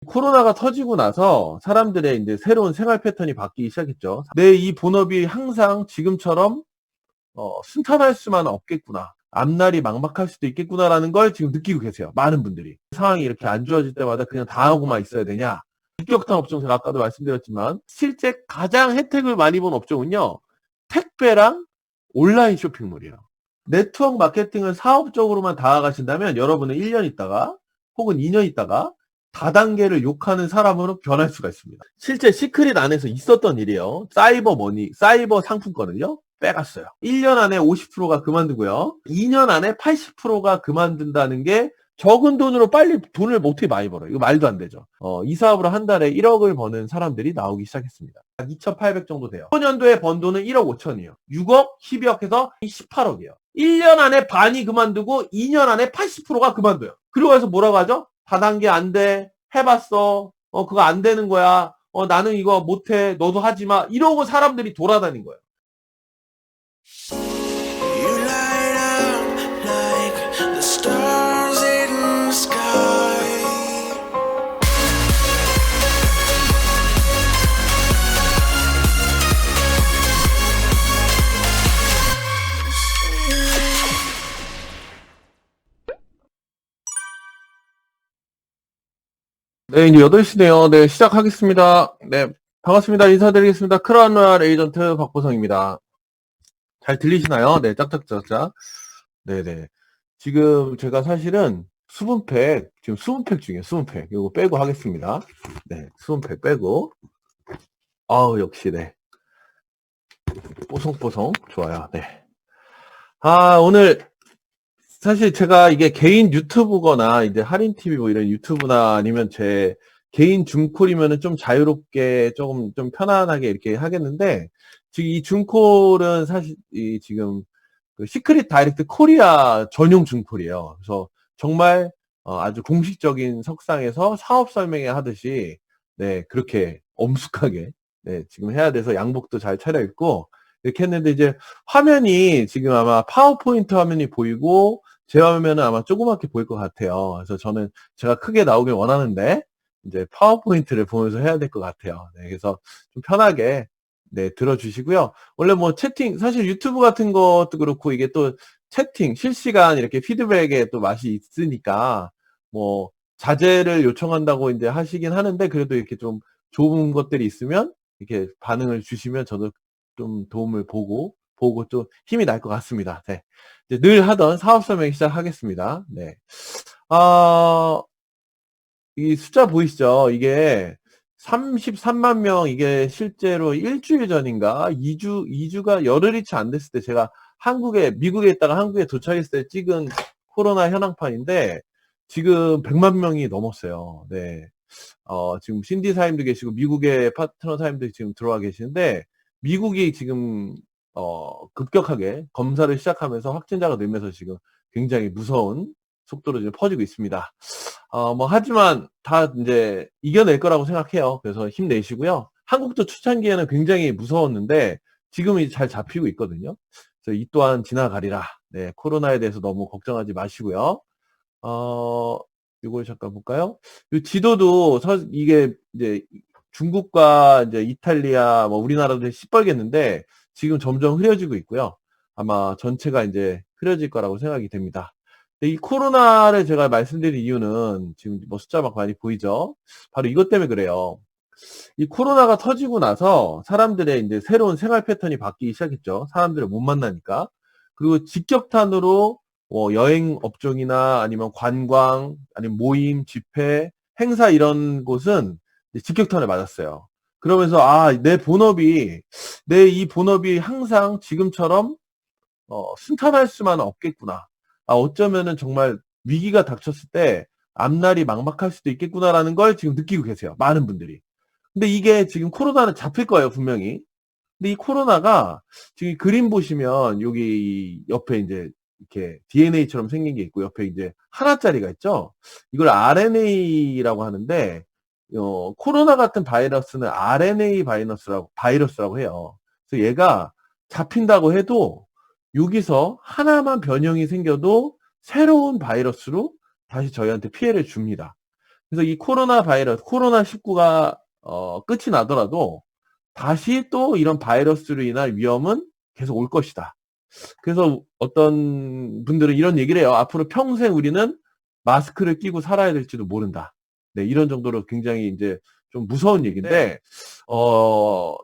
코로나가 터지고 나서 사람들의 이제 새로운 생활 패턴이 바뀌기 시작했죠. 내 이 본업이 항상 지금처럼 순탄할 수만은 없겠구나. 앞날이 막막할 수도 있겠구나라는 걸 지금 느끼고 계세요. 많은 분들이. 상황이 이렇게 안 좋아질 때마다 그냥 당하고만 있어야 되냐. 직격탄 업종 제가 아까도 말씀드렸지만 실제 가장 혜택을 많이 본 업종은요. 택배랑 온라인 쇼핑몰이에요. 네트워크 마케팅을 사업적으로만 다가가신다면 여러분은 1년 있다가 혹은 2년 있다가 다단계를 욕하는 사람으로 변할 수가 있습니다. 실제 시크릿 안에서 있었던 일이에요. 사이버 머니, 사이버 상품권을요. 빼갔어요. 1년 안에 50%가 그만두고요. 2년 안에 80%가 그만둔다는 게 적은 돈으로 빨리 돈을 어떻게 많이 벌어요? 이거 말도 안 되죠. 이 사업으로 한 달에 1억을 버는 사람들이 나오기 시작했습니다. 2,800 정도 돼요. 5년도에 번 돈은 1억 5천이에요. 6억, 12억 해서 18억이에요. 1년 안에 반이 그만두고 2년 안에 80%가 그만둬요. 그러고 해서 뭐라고 하죠? 다단계 안 돼. 해봤어. 그거 안 되는 거야. 나는 이거 못해. 너도 하지 마. 이러고 사람들이 돌아다닌 거예요. You light up like the stars in the sky. 네, 이제 8시네요. 네, 시작하겠습니다. 네, 반갑습니다. 인사드리겠습니다. 크라우누알 에이전트 박보성입니다. 잘 들리시나요? 네, 짝짝짝짝. 네네. 지금 제가 사실은 수분팩, 지금 수분팩 중이에요. 수분팩. 이거 빼고 하겠습니다. 네, 수분팩 빼고. 아우, 역시, 네. 뽀송뽀송. 좋아요. 네. 오늘, 사실 제가 이게 개인 유튜브거나, 이제 할인TV 뭐 이런 유튜브나 아니면 제 개인 줌콜이면은 좀 자유롭게 좀 편안하게 이렇게 하겠는데, 지금 이 줌콜은 사실 지금 그 시크릿 다이렉트 코리아 전용 줌콜이에요. 그래서 정말 아주 공식적인 석상에서 사업 설명회 하듯이 네, 그렇게 엄숙하게 네, 지금 해야 돼서 양복도 잘 차려입고 이렇게 했는데 이제 화면이 지금 아마 파워포인트 화면이 보이고 제 화면은 아마 조그맣게 보일 것 같아요. 그래서 저는 제가 크게 나오길 원하는데 이제 파워포인트를 보면서 해야 될 것 같아요. 네, 그래서 좀 편하게 네, 들어주시고요. 원래 뭐 채팅, 사실 유튜브 같은 것도 그렇고 이게 또 채팅, 실시간 이렇게 피드백에 또 맛이 있으니까 뭐 자제를 요청한다고 이제 하시긴 하는데 그래도 이렇게 좀 좋은 것들이 있으면 이렇게 반응을 주시면 저도 좀 도움을 보고 좀 힘이 날 것 같습니다. 네. 이제 늘 하던 사업 설명 시작하겠습니다. 네. 이 숫자 보이시죠? 이게 33만 명, 이게 실제로 일주일 전인가? 2주가 열흘이치 안 됐을 때 제가 미국에 있다가 한국에 도착했을 때 찍은 코로나 현황판인데, 지금 100만 명이 넘었어요. 네. 지금 신디 사임도 계시고, 미국의 파트너 사임도 지금 들어와 계시는데, 미국이 지금, 급격하게 검사를 시작하면서 확진자가 늘면서 지금 굉장히 무서운 속도로 지금 퍼지고 있습니다. 하지만 다 이제 이겨낼 거라고 생각해요. 그래서 힘내시고요. 한국도 초창기에는 굉장히 무서웠는데 지금은 이제 잘 잡히고 있거든요. 그래서 이 또한 지나가리라. 네, 코로나에 대해서 너무 걱정하지 마시고요. 이걸 잠깐 볼까요? 이 지도도 이게 이제 중국과 이제 이탈리아, 뭐 우리나라도 시뻘겠는데 지금 점점 흐려지고 있고요. 아마 전체가 이제 흐려질 거라고 생각이 됩니다. 이 코로나를 제가 말씀드린 이유는 지금 뭐 숫자 막 많이 보이죠? 바로 이것 때문에 그래요. 이 코로나가 터지고 나서 사람들의 이제 새로운 생활 패턴이 바뀌기 시작했죠. 사람들을 못 만나니까. 그리고 직격탄으로 여행 업종이나 아니면 관광, 아니면 모임, 집회, 행사 이런 곳은 직격탄을 맞았어요. 그러면서 내 이 본업이 항상 지금처럼 순탄할 수만은 없겠구나. 어쩌면은 정말 위기가 닥쳤을 때 앞날이 막막할 수도 있겠구나라는 걸 지금 느끼고 계세요. 많은 분들이. 근데 이게 지금 코로나는 잡힐 거예요, 분명히. 근데 이 코로나가 지금 그림 보시면 여기 옆에 이제 이렇게 DNA처럼 생긴 게 있고 옆에 이제 하나짜리가 있죠. 이걸 RNA라고 하는데 코로나 같은 바이러스는 RNA 바이러스라고 해요. 그래서 얘가 잡힌다고 해도 여기서 하나만 변형이 생겨도 새로운 바이러스로 다시 저희한테 피해를 줍니다. 그래서 이 코로나 바이러스, 코로나19가 끝이 나더라도 다시 또 이런 바이러스로 인한 위험은 계속 올 것이다. 그래서 어떤 분들은 이런 얘기를 해요. 앞으로 평생 우리는 마스크를 끼고 살아야 될지도 모른다. 네, 이런 정도로 굉장히 이제 좀 무서운 얘기인데, 어,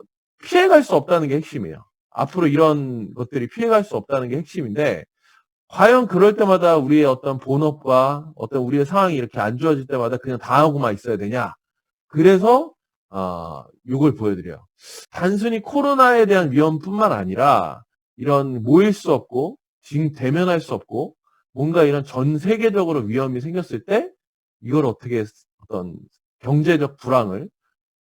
피해갈 수 없다는 게 핵심이에요. 앞으로 이런 것들이 피해갈 수 없다는 게 핵심인데, 과연 그럴 때마다 우리의 어떤 본업과 어떤 우리의 상황이 이렇게 안 좋아질 때마다 그냥 당하고만 있어야 되냐? 그래서 요걸 보여드려요. 단순히 코로나에 대한 위험뿐만 아니라 이런 모일 수 없고 대면할 수 없고 뭔가 이런 전 세계적으로 위험이 생겼을 때 이걸 어떻게 어떤 경제적 불황을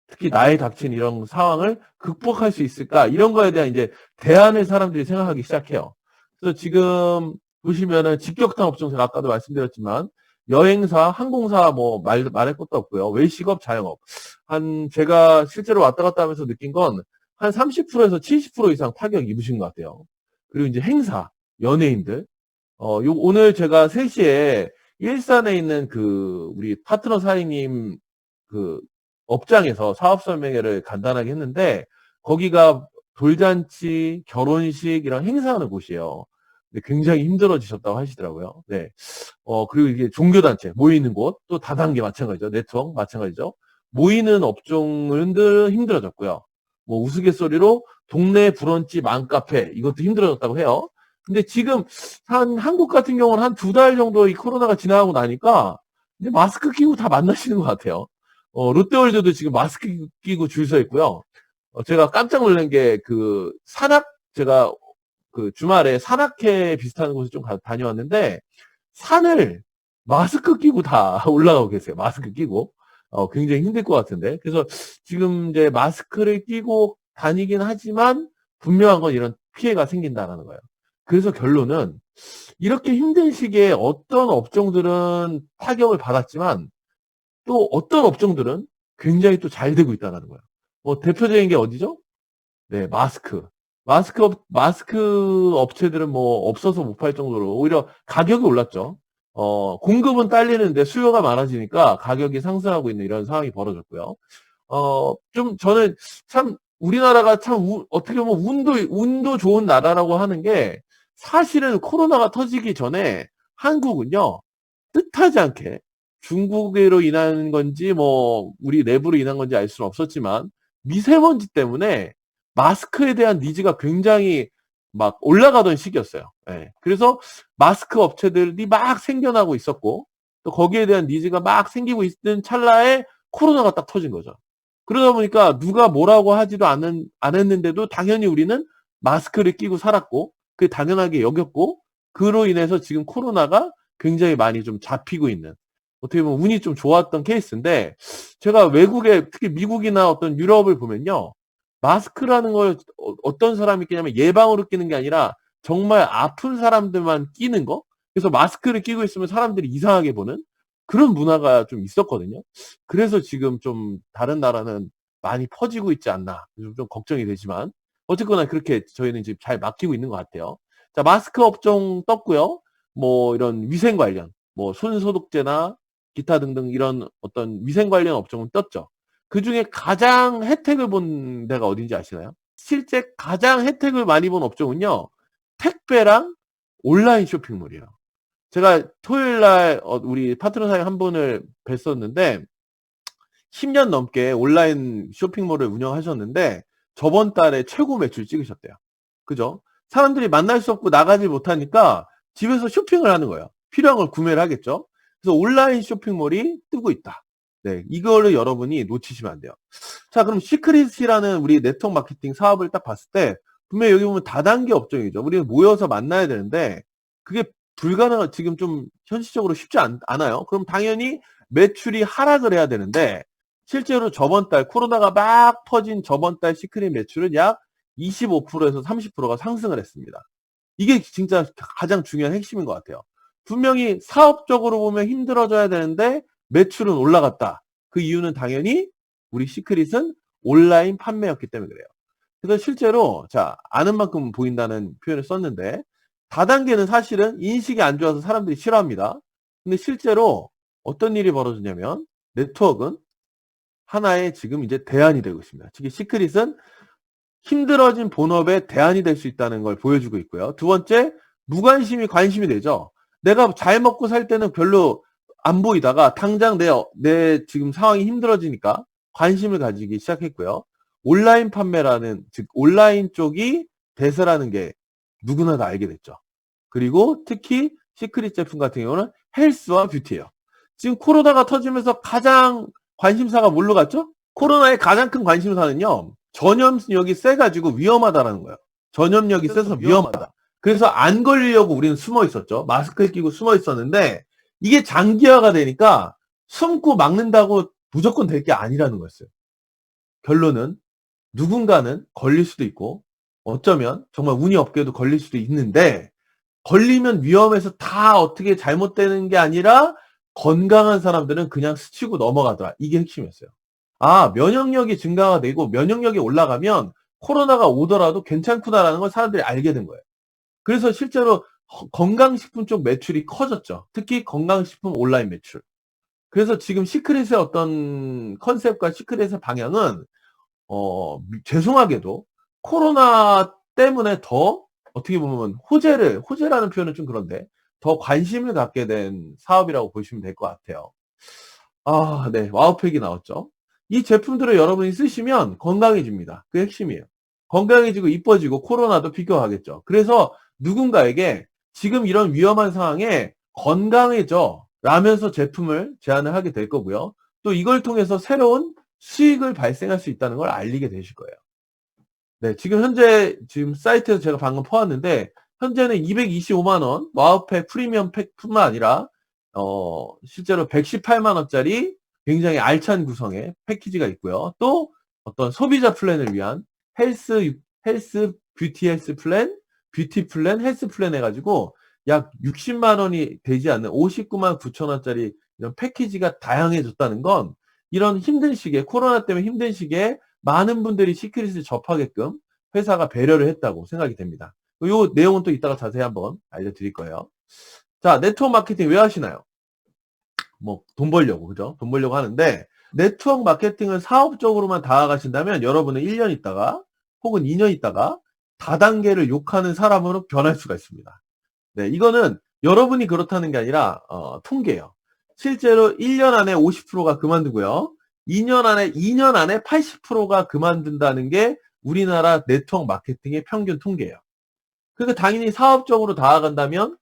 특히 나에 닥친 이런 상황을 극복할 수 있을까? 이런 거에 대한 이제 대안을 사람들이 생각하기 시작해요. 그래서 지금 보시면은 직격탄 업종 제가 아까도 말씀드렸지만 여행사, 항공사 뭐 말할 것도 없고요. 외식업, 자영업. 제가 실제로 왔다 갔다 하면서 느낀 건 한 30%에서 70% 이상 타격 입으신 것 같아요. 그리고 이제 행사, 연예인들. 오늘 제가 3시에 일산에 있는 우리 파트너 사장님 그 업장에서 사업 설명회를 간단하게 했는데 거기가 돌잔치, 결혼식 이런 행사하는 곳이에요. 근데 굉장히 힘들어지셨다고 하시더라고요. 네. 그리고 이게 종교단체 모이는 곳, 또 다단계 마찬가지죠. 네트워크 마찬가지죠. 모이는 업종들 힘들어졌고요. 뭐 우스갯소리로 동네 브런치 맘카페 이것도 힘들어졌다고 해요. 근데 지금 한국 같은 경우는 한 2달 정도 이 코로나가 지나가고 나니까 이제 마스크 끼고 다 만나시는 것 같아요. 롯데월드도 지금 마스크 끼고 줄 서 있고요. 제가 깜짝 놀란 게 제가 주말에 산악회 비슷한 곳에 좀 다녀왔는데 산을 마스크 끼고 다 올라가고 계세요. 마스크 끼고. 굉장히 힘들 것 같은데. 그래서 지금 이제 마스크를 끼고 다니긴 하지만 분명한 건 이런 피해가 생긴다는 거예요. 그래서 결론은 이렇게 힘든 시기에 어떤 업종들은 타격을 받았지만 또 어떤 업종들은 굉장히 또 잘 되고 있다는 거예요. 뭐 대표적인 게 어디죠? 네, 마스크 업체들은 뭐 없어서 못 팔 정도로 오히려 가격이 올랐죠. 공급은 딸리는데 수요가 많아지니까 가격이 상승하고 있는 이런 상황이 벌어졌고요. 좀 저는 참 우리나라가 참 어떻게 보면 운도 좋은 나라라고 하는 게 사실은 코로나가 터지기 전에 한국은요, 뜻하지 않게 중국으로 인한 건지 뭐 우리 내부로 인한 건지 알 수는 없었지만 미세먼지 때문에 마스크에 대한 니즈가 굉장히 막 올라가던 시기였어요. 예. 그래서 마스크 업체들이 막 생겨나고 있었고 또 거기에 대한 니즈가 막 생기고 있는 찰나에 코로나가 딱 터진 거죠. 그러다 보니까 누가 뭐라고 하지도 안 했는데도 당연히 우리는 마스크를 끼고 살았고 그게 당연하게 여겼고 그로 인해서 지금 코로나가 굉장히 많이 좀 잡히고 있는 어떻게 보면 운이 좀 좋았던 케이스인데 제가 외국에 특히 미국이나 어떤 유럽을 보면요. 마스크라는 걸 어떤 사람이 끼냐면 예방으로 끼는 게 아니라 정말 아픈 사람들만 끼는 거? 그래서 마스크를 끼고 있으면 사람들이 이상하게 보는 그런 문화가 좀 있었거든요. 그래서 지금 좀 다른 나라는 많이 퍼지고 있지 않나. 좀 걱정이 되지만 어쨌거나 그렇게 저희는 지금 잘 막히고 있는 것 같아요. 자, 마스크 업종 떴고요. 뭐 이런 위생 관련, 뭐 손소독제나 기타 등등 이런 어떤 위생 관련 업종은 떴죠. 그중에 가장 혜택을 본 데가 어딘지 아시나요? 실제 가장 혜택을 많이 본 업종은요. 택배랑 온라인 쇼핑몰이에요. 제가 토요일 날 우리 파트너 사장님 한 분을 뵀었는데 10년 넘게 온라인 쇼핑몰을 운영하셨는데 저번 달에 최고 매출 찍으셨대요. 그죠? 사람들이 만날 수 없고 나가지 못하니까 집에서 쇼핑을 하는 거예요. 필요한 걸 구매를 하겠죠. 그래서 온라인 쇼핑몰이 뜨고 있다. 네, 이거를 여러분이 놓치시면 안 돼요. 자, 그럼 시크릿이라는 우리 네트워크 마케팅 사업을 딱 봤을 때 분명히 여기 보면 다단계 업종이죠. 우리는 모여서 만나야 되는데 그게 지금 좀 현실적으로 쉽지 않아요. 그럼 당연히 매출이 하락을 해야 되는데 실제로 저번 달 코로나가 막 퍼진 저번 달 시크릿 매출은 약 25%에서 30%가 상승을 했습니다. 이게 진짜 가장 중요한 핵심인 것 같아요. 분명히 사업적으로 보면 힘들어져야 되는데 매출은 올라갔다. 그 이유는 당연히 우리 시크릿은 온라인 판매였기 때문에 그래요. 그래서 실제로 자 아는 만큼 보인다는 표현을 썼는데 다단계는 사실은 인식이 안 좋아서 사람들이 싫어합니다. 근데 실제로 어떤 일이 벌어지냐면 네트워크는 하나의 지금 이제 대안이 되고 있습니다. 특히 시크릿은 힘들어진 본업의 대안이 될 수 있다는 걸 보여주고 있고요. 두 번째, 무관심이 관심이 되죠. 내가 잘 먹고 살 때는 별로 안 보이다가 당장 내 지금 상황이 힘들어지니까 관심을 가지기 시작했고요. 온라인 판매라는, 즉 온라인 쪽이 대세라는 게 누구나 다 알게 됐죠. 그리고 특히 시크릿 제품 같은 경우는 헬스와 뷰티예요. 지금 코로나가 터지면서 가장 관심사가 뭘로 갔죠? 코로나의 가장 큰 관심사는요, 전염력이 세가지고 위험하다라는 거예요. 전염력이 세서 위험하다. 그래서 안 걸리려고 우리는 숨어 있었죠. 마스크를 끼고 숨어 있었는데 이게 장기화가 되니까 숨고 막는다고 무조건 될 게 아니라는 거였어요. 결론은 누군가는 걸릴 수도 있고 어쩌면 정말 운이 없게도 걸릴 수도 있는데 걸리면 위험해서 다 어떻게 잘못되는 게 아니라 건강한 사람들은 그냥 스치고 넘어가더라. 이게 핵심이었어요. 아, 면역력이 증가가 되고 면역력이 올라가면 코로나가 오더라도 괜찮구나라는 걸 사람들이 알게 된 거예요. 그래서 실제로 건강식품 쪽 매출이 커졌죠. 특히 건강식품 온라인 매출. 그래서 지금 시크릿의 어떤 컨셉과 시크릿의 방향은 죄송하게도 코로나 때문에 더 어떻게 보면 호재라는 표현은 좀 그런데 더 관심을 갖게 된 사업이라고 보시면 될 것 같아요. 아, 네. 와우팩이 나왔죠. 이 제품들을 여러분이 쓰시면 건강해집니다. 그게 핵심이에요. 건강해지고 이뻐지고 코로나도 비교하겠죠. 그래서 누군가에게 지금 이런 위험한 상황에 건강해져 라면서 제품을 제안을 하게 될 거고요. 또 이걸 통해서 새로운 수익을 발생할 수 있다는 걸 알리게 되실 거예요. 네, 지금 사이트에서 제가 방금 퍼왔는데 현재는 225만 원 와우팩 프리미엄 팩뿐만 아니라 실제로 118만 원짜리 굉장히 알찬 구성의 패키지가 있고요. 또 어떤 소비자 플랜을 위한 뷰티 헬스 플랜, 뷰티 플랜, 헬스 플랜 해가지고 약 60만 원이 되지 않는 59만 9천 원짜리 이런 패키지가 다양해졌다는 건 이런 힘든 시기에, 코로나 때문에 힘든 시기에 많은 분들이 시크릿을 접하게끔 회사가 배려를 했다고 생각이 됩니다. 이 내용은 또 이따가 자세히 한번 알려드릴 거예요. 자, 네트워크 마케팅 왜 하시나요? 뭐 돈 벌려고, 그죠? 돈 벌려고 하는데 네트워크 마케팅을 사업적으로만 다가가신다면 여러분은 1년 있다가 혹은 2년 있다가 다단계를 욕하는 사람으로 변할 수가 있습니다. 네, 이거는 여러분이 그렇다는 게 아니라 통계예요. 실제로 1년 안에 50%가 그만두고요. 2년 안에 80%가 그만둔다는 게 우리나라 네트워크 마케팅의 평균 통계예요. 그러니까 당연히 사업적으로 다가간다면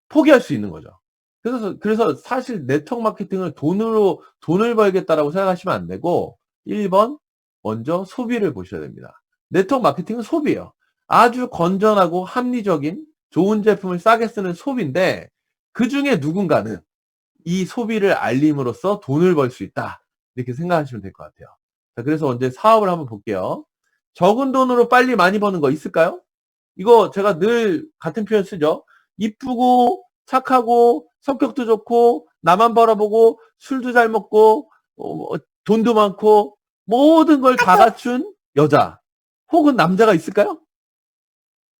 포기할 수 있는 거죠. 그래서 사실 네트워크 마케팅을 돈을 벌겠다라고 생각하시면 안 되고 1번 먼저 소비를 보셔야 됩니다. 네트워크 마케팅은 소비예요. 아주 건전하고 합리적인 좋은 제품을 싸게 쓰는 소비인데 그 중에 누군가는 이 소비를 알림으로써 돈을 벌 수 있다. 이렇게 생각하시면 될 것 같아요. 자, 그래서 이제 사업을 한번 볼게요. 적은 돈으로 빨리 많이 버는 거 있을까요? 이거 제가 늘 같은 표현 쓰죠. 이쁘고 착하고 성격도 좋고 나만 바라보고 술도 잘 먹고 돈도 많고 모든 걸 다 갖춘 여자 혹은 남자가 있을까요?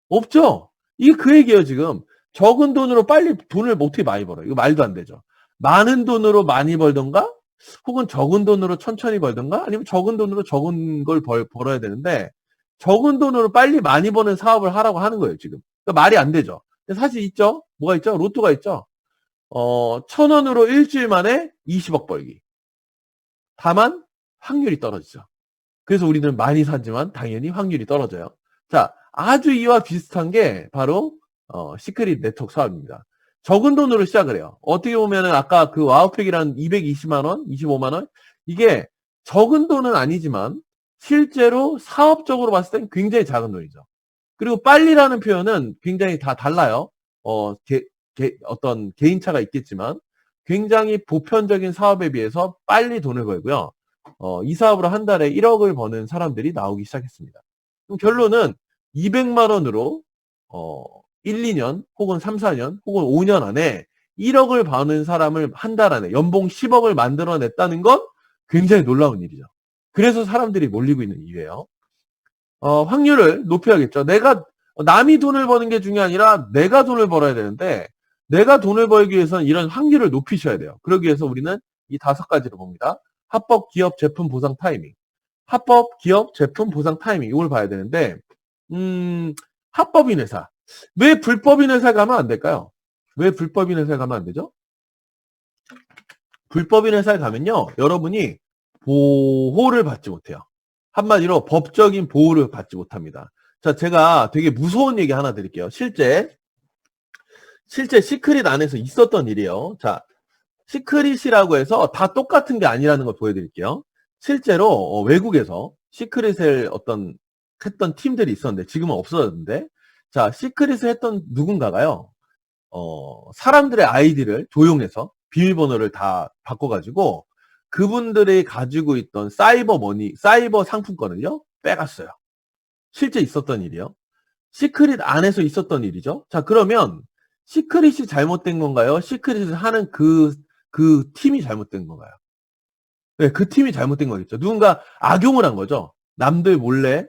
없죠. 이게 그 얘기예요. 지금 적은 돈으로 빨리 돈을 어떻게 많이 벌어요? 이거 말도 안 되죠. 많은 돈으로 많이 벌던가 혹은 적은 돈으로 천천히 벌던가 아니면 적은 돈으로 적은 걸 벌어야 되는데 적은 돈으로 빨리 많이 버는 사업을 하라고 하는 거예요. 지금 그러니까 말이 안 되죠. 근데 사실 있죠. 뭐가 있죠? 로또가 있죠. 1,000원으로 일주일 만에 20억 벌기. 다만 확률이 떨어지죠. 그래서 우리는 많이 사지만 당연히 확률이 떨어져요. 자, 아주 이와 비슷한 게 바로 시크릿 네트워크 사업입니다. 적은 돈으로 시작을 해요. 어떻게 보면은 아까 그 와우팩이란 220만 원, 25만 원 이게 적은 돈은 아니지만 실제로 사업적으로 봤을 땐 굉장히 작은 돈이죠. 그리고 빨리라는 표현은 굉장히 다 달라요. 어떤 개인차가 있겠지만 굉장히 보편적인 사업에 비해서 빨리 돈을 벌고요. 이 사업으로 한 달에 1억을 버는 사람들이 나오기 시작했습니다. 그럼 결론은 200만 원으로 1, 2년 혹은 3, 4년 혹은 5년 안에 1억을 버는 사람을 한 달 안에 연봉 10억을 만들어냈다는 건 굉장히 놀라운 일이죠. 그래서 사람들이 몰리고 있는 일이에요. 확률을 높여야겠죠. 남이 돈을 버는 게 중요한 게 아니라 내가 돈을 벌어야 되는데 내가 돈을 벌기 위해서는 이런 확률을 높이셔야 돼요. 그러기 위해서 우리는 이 5가지를 봅니다. 합법, 기업, 제품, 보상, 타이밍. 합법, 기업, 제품, 보상, 타이밍. 이걸 봐야 되는데, 합법인 회사. 왜 불법인 회사에 가면 안 될까요? 왜 불법인 회사에 가면 안 되죠? 불법인 회사에 가면요, 여러분이 보호를 받지 못해요. 한마디로 법적인 보호를 받지 못합니다. 자, 제가 되게 무서운 얘기 하나 드릴게요. 실제 시크릿 안에서 있었던 일이에요. 자, 시크릿이라고 해서 다 똑같은 게 아니라는 걸 보여드릴게요. 실제로 외국에서 시크릿을 했던 팀들이 있었는데 지금은 없어졌는데, 자, 시크릿을 했던 누군가가요, 사람들의 아이디를 도용해서 비밀번호를 다 바꿔가지고 그분들이 가지고 있던 사이버 상품권을요, 빼갔어요. 실제 있었던 일이요. 시크릿 안에서 있었던 일이죠. 자, 그러면 시크릿이 잘못된 건가요? 시크릿을 하는 그 팀이 잘못된 건가요? 네, 그 팀이 잘못된 거겠죠. 누군가 악용을 한 거죠. 남들 몰래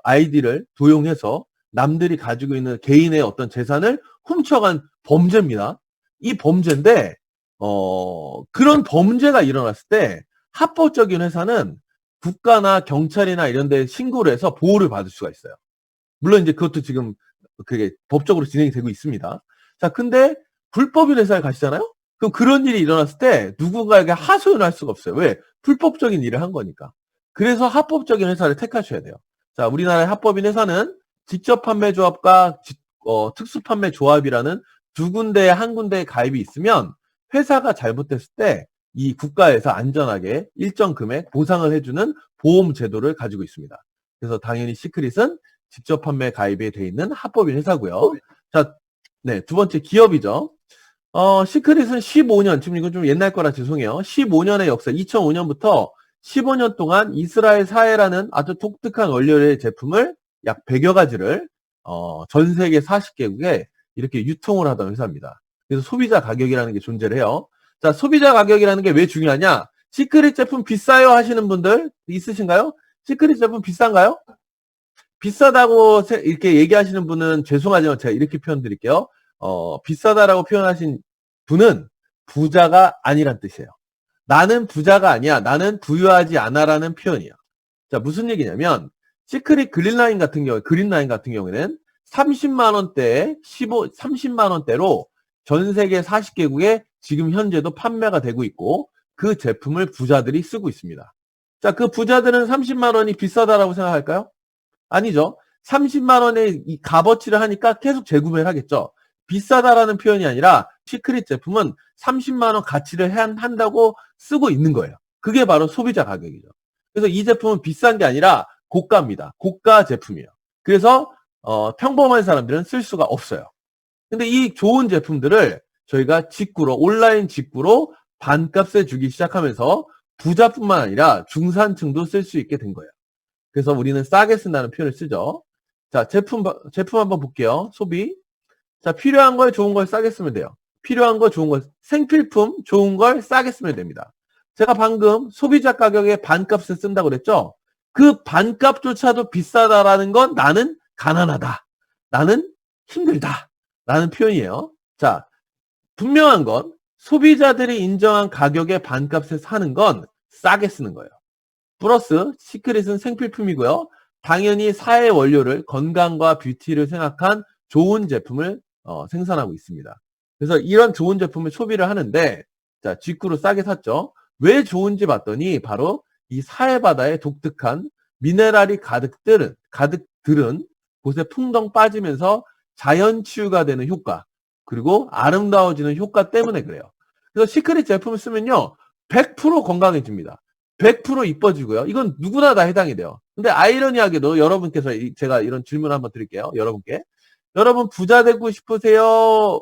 아이디를 도용해서 남들이 가지고 있는 개인의 어떤 재산을 훔쳐간 범죄입니다. 이 범죄인데, 그런 범죄가 일어났을 때 합법적인 회사는 국가나 경찰이나 이런 데 신고를 해서 보호를 받을 수가 있어요. 물론 이제 그것도 지금 그게 법적으로 진행이 되고 있습니다. 자, 근데 불법인 회사에 가시잖아요? 그럼 그런 일이 일어났을 때 누군가에게 하소연을 할 수가 없어요. 왜? 불법적인 일을 한 거니까. 그래서 합법적인 회사를 택하셔야 돼요. 자, 우리나라의 합법인 회사는 직접 판매 조합과 특수 판매 조합이라는 두 군데에 한 군데에 가입이 있으면 회사가 잘못됐을 때 이 국가에서 안전하게 일정 금액 보상을 해주는 보험 제도를 가지고 있습니다. 그래서 당연히 시크릿은 직접 판매 가입에 돼 있는 합법인 회사고요. 자, 네, 두 번째 기업이죠. 시크릿은 15년, 지금 이건 좀 옛날 거라 죄송해요. 15년의 역사, 2005년부터 15년 동안 이스라엘 사해라는 아주 독특한 원료의 제품을 약 100여 가지를 전 세계 40개국에 이렇게 유통을 하던 회사입니다. 그래서 소비자 가격이라는 게 존재를 해요. 자, 소비자 가격이라는 게 왜 중요하냐? 시크릿 제품 비싸요 하시는 분들 있으신가요? 시크릿 제품 비싼가요? 비싸다고 이렇게 얘기하시는 분은 죄송하지만 제가 이렇게 표현 드릴게요. 비싸다라고 표현하신 분은 부자가 아니란 뜻이에요. 나는 부자가 아니야. 나는 부유하지 않아라는 표현이에요. 자, 무슨 얘기냐면 시크릿 그린라인 같은 경우에는 30만 원대에 30만 원대로 전 세계 40개국에 지금 현재도 판매가 되고 있고 그 제품을 부자들이 쓰고 있습니다. 자, 그 부자들은 30만 원이 비싸다라고 생각할까요? 아니죠. 30만 원의 이 값어치를 하니까 계속 재구매를 하겠죠. 비싸다라는 표현이 아니라 시크릿 제품은 30만 원 가치를 한다고 쓰고 있는 거예요. 그게 바로 소비자 가격이죠. 그래서 이 제품은 비싼 게 아니라 고가입니다. 고가 제품이에요. 그래서 평범한 사람들은 쓸 수가 없어요. 근데 이 좋은 제품들을 저희가 온라인 직구로 반값에 주기 시작하면서 부자뿐만 아니라 중산층도 쓸 수 있게 된 거예요. 그래서 우리는 싸게 쓴다는 표현을 쓰죠. 자, 제품 한번 볼게요. 소비. 자, 필요한 걸 좋은 걸 싸게 쓰면 돼요. 필요한 거 좋은 걸, 생필품 좋은 걸 싸게 쓰면 됩니다. 제가 방금 소비자 가격의 반값을 쓴다고 그랬죠? 그 반값조차도 비싸다라는 건 나는 가난하다. 나는 힘들다. 라는 표현이에요. 자, 분명한 건 소비자들이 인정한 가격의 반값에 사는 건 싸게 쓰는 거예요. 플러스 시크릿은 생필품이고요. 당연히 사회 원료를 건강과 뷰티를 생각한 좋은 제품을 생산하고 있습니다. 그래서 이런 좋은 제품을 소비를 하는데, 자, 직구로 싸게 샀죠. 왜 좋은지 봤더니 바로 이 사해바다의 독특한 미네랄이 가득 들은 곳에 풍덩 빠지면서 자연 치유가 되는 효과, 그리고 아름다워지는 효과 때문에 그래요. 그래서 시크릿 제품을 쓰면요, 100% 건강해집니다. 100% 이뻐지고요. 이건 누구나 다 해당이 돼요. 근데 아이러니하게도 여러분께서 제가 이런 질문 한번 드릴게요. 여러분께. 여러분 부자 되고 싶으세요?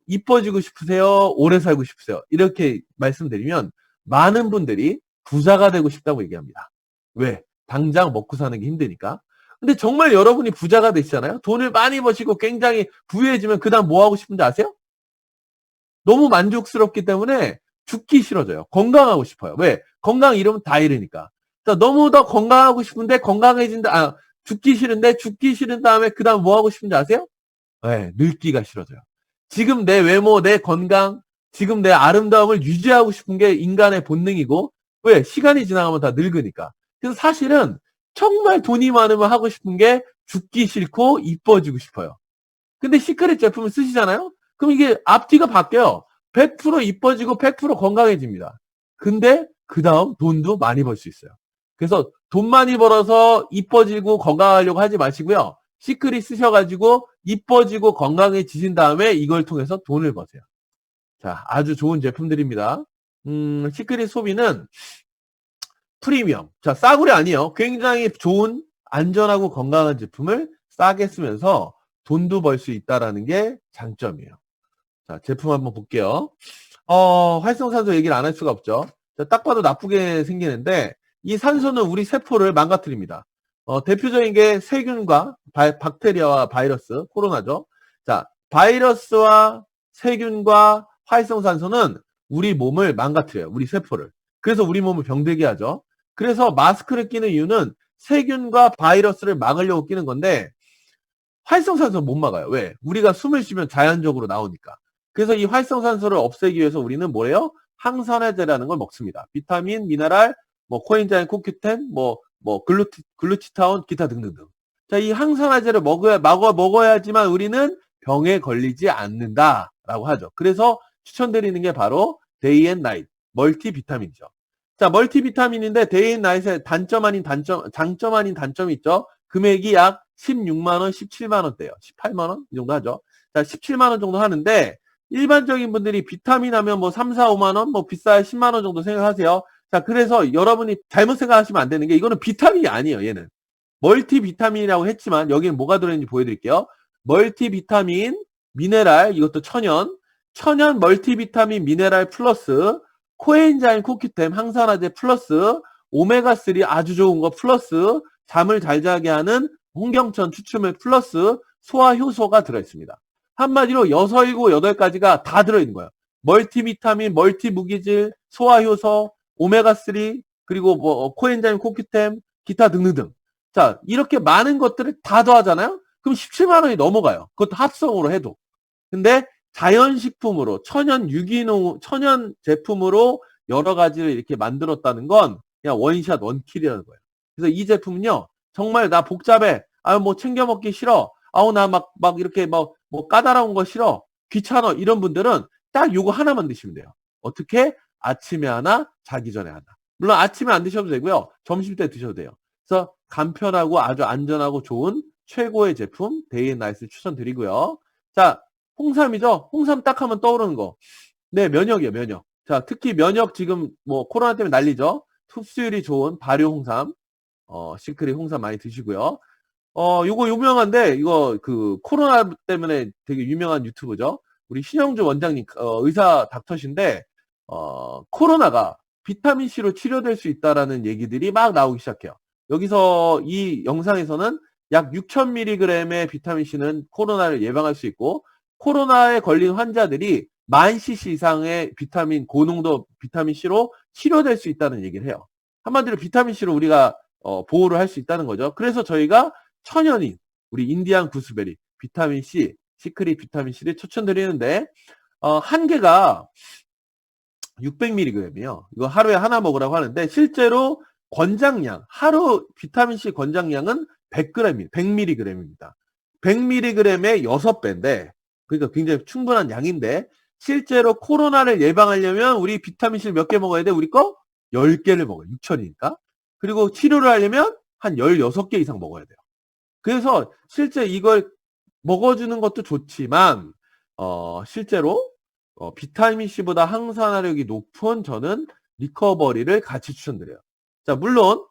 이뻐지고 싶으세요? 오래 살고 싶으세요? 이렇게 말씀드리면 많은 분들이 부자가 되고 싶다고 얘기합니다. 왜? 당장 먹고 사는 게 힘드니까. 근데 정말 여러분이 부자가 되시잖아요? 돈을 많이 버시고 굉장히 부유해지면 그 다음 뭐 하고 싶은지 아세요? 너무 만족스럽기 때문에 죽기 싫어져요. 건강하고 싶어요. 왜? 건강 잃으면 다 잃으니까. 자, 너무 더 건강하고 싶은데 죽기 싫은데 죽기 싫은 다음에 그 다음 뭐 하고 싶은지 아세요? 네, 늙기가 싫어져요. 지금 내 외모, 내 건강, 지금 내 아름다움을 유지하고 싶은 게 인간의 본능이고, 왜? 시간이 지나가면 다 늙으니까. 그래서 사실은 정말 돈이 많으면 하고 싶은 게 죽기 싫고 이뻐지고 싶어요. 근데 시크릿 제품을 쓰시잖아요? 그럼 이게 앞뒤가 바뀌어요. 100% 이뻐지고 100% 건강해집니다. 근데 그 다음 돈도 많이 벌 수 있어요. 그래서 돈 많이 벌어서 이뻐지고 건강하려고 하지 마시고요. 시크릿 쓰셔가지고 이뻐지고 건강해지신 다음에 이걸 통해서 돈을 버세요. 자, 아주 좋은 제품들입니다. 시크릿 소비는 프리미엄. 자, 싸구려 아니에요. 굉장히 좋은, 안전하고 건강한 제품을 싸게 쓰면서 돈도 벌 수 있다라는 게 장점이에요. 자, 제품 한번 볼게요. 활성산소 얘기를 안 할 수가 없죠. 자, 딱 봐도 나쁘게 생기는데, 이 산소는 우리 세포를 망가뜨립니다. 대표적인 게 세균과 박테리아와 바이러스, 코로나죠. 자, 바이러스와 세균과 활성산소는 우리 몸을 망가뜨려요. 우리 세포를. 그래서 우리 몸을 병들게 하죠. 그래서 마스크를 끼는 이유는 세균과 바이러스를 막으려고 끼는 건데, 활성산소는 못 막아요. 왜? 우리가 숨을 쉬면 자연적으로 나오니까. 그래서 이 활성산소를 없애기 위해서 우리는 뭐래요? 항산화제라는 걸 먹습니다. 비타민, 미네랄, 뭐 코엔자임, 코큐텐, 글루치타온, 기타 등등등. 자, 이 항산화제를 먹어야지만 우리는 병에 걸리지 않는다라고 하죠. 그래서 추천드리는 게 바로 데이 앤 나잇 멀티비타민이죠. 자, 멀티비타민인데 데이 앤 나잇의 장점 아닌 단점이 있죠. 금액이 약 16만원, 17만원대요. 18만원? 이 정도 하죠. 자, 17만원 정도 하는데, 일반적인 분들이 비타민 하면 뭐 3, 4, 5만원, 뭐 비싸야 10만원 정도 생각하세요. 자, 그래서 여러분이 잘못 생각하시면 안 되는 게, 이거는 비타민이 아니에요, 얘는. 멀티비타민이라고 했지만, 여기는 뭐가 들어있는지 보여드릴게요. 멀티비타민, 미네랄, 이것도 천연 멀티비타민 미네랄 플러스, 코엔자임 코큐템 항산화제 플러스, 오메가3 아주 좋은 거 플러스, 잠을 잘 자게 하는 홍경천 추출물 플러스 소화 효소가 들어있습니다. 한마디로 6, 7, 8가지가 다 들어있는 거예요. 멀티비타민, 멀티무기질, 소화 효소, 오메가3, 그리고 뭐 코엔자임 코큐템, 기타 등등등. 자, 이렇게 많은 것들을 다 더하잖아요? 그럼 17만 원이 넘어가요. 그것도 합성으로 해도. 근데 자연식품으로, 천연 유기농, 천연 제품으로 여러 가지를 이렇게 만들었다는 건 그냥 원샷 원킬이라는 거예요. 그래서 이 제품은요, 정말 나 복잡해. 아유, 뭐 챙겨 먹기 싫어. 아우, 나 막 이렇게 뭐 까다로운 거 싫어. 귀찮아. 이런 분들은 딱 요거 하나만 드시면 돼요. 어떻게? 아침에 하나, 자기 전에 하나. 물론 아침에 안 드셔도 되고요. 점심 때 드셔도 돼요. 그래서 간편하고 아주 안전하고 좋은 최고의 제품, 데이앤나잇을 추천드리고요. 자, 홍삼이죠? 홍삼 딱 하면 떠오르는 거. 네, 면역이에요, 면역. 자, 특히 면역 지금 뭐 코로나 때문에 난리죠? 흡수율이 좋은 발효 홍삼. 시크릿 홍삼 많이 드시고요. 요거 유명한데, 이거 그 코로나 때문에 되게 유명한 유튜브죠. 우리 신영주 원장님, 의사 닥터신데, 코로나가 비타민C로 치료될 수 있다라는 얘기들이 막 나오기 시작해요. 여기서 이 영상에서는 약 6000mg의 비타민C는 코로나를 예방할 수 있고, 코로나에 걸린 환자들이 10,000cc 이상의 고농도 비타민C로 치료될 수 있다는 얘기를 해요. 한마디로 비타민C로 우리가 보호를 할 수 있다는 거죠. 그래서 저희가 천연인 우리 인디안 구스베리 비타민C, 시크릿 비타민C를 추천드리는데, 한 개가 600mg이에요. 이거 하루에 하나 먹으라고 하는데, 실제로 권장량, 하루 비타민C 권장량은 100g, 100mg입니다. 100mg의 6배인데, 그러니까 굉장히 충분한 양인데, 실제로 코로나를 예방하려면 우리 비타민C를 몇 개 먹어야 돼? 우리 거? 10개를 먹어요. 6천이니까. 그리고 치료를 하려면 한 16개 이상 먹어야 돼요. 그래서 실제 이걸 먹어주는 것도 좋지만, 실제로 비타민C보다 항산화력이 높은 저는 리커버리를 같이 추천드려요. 자, 물론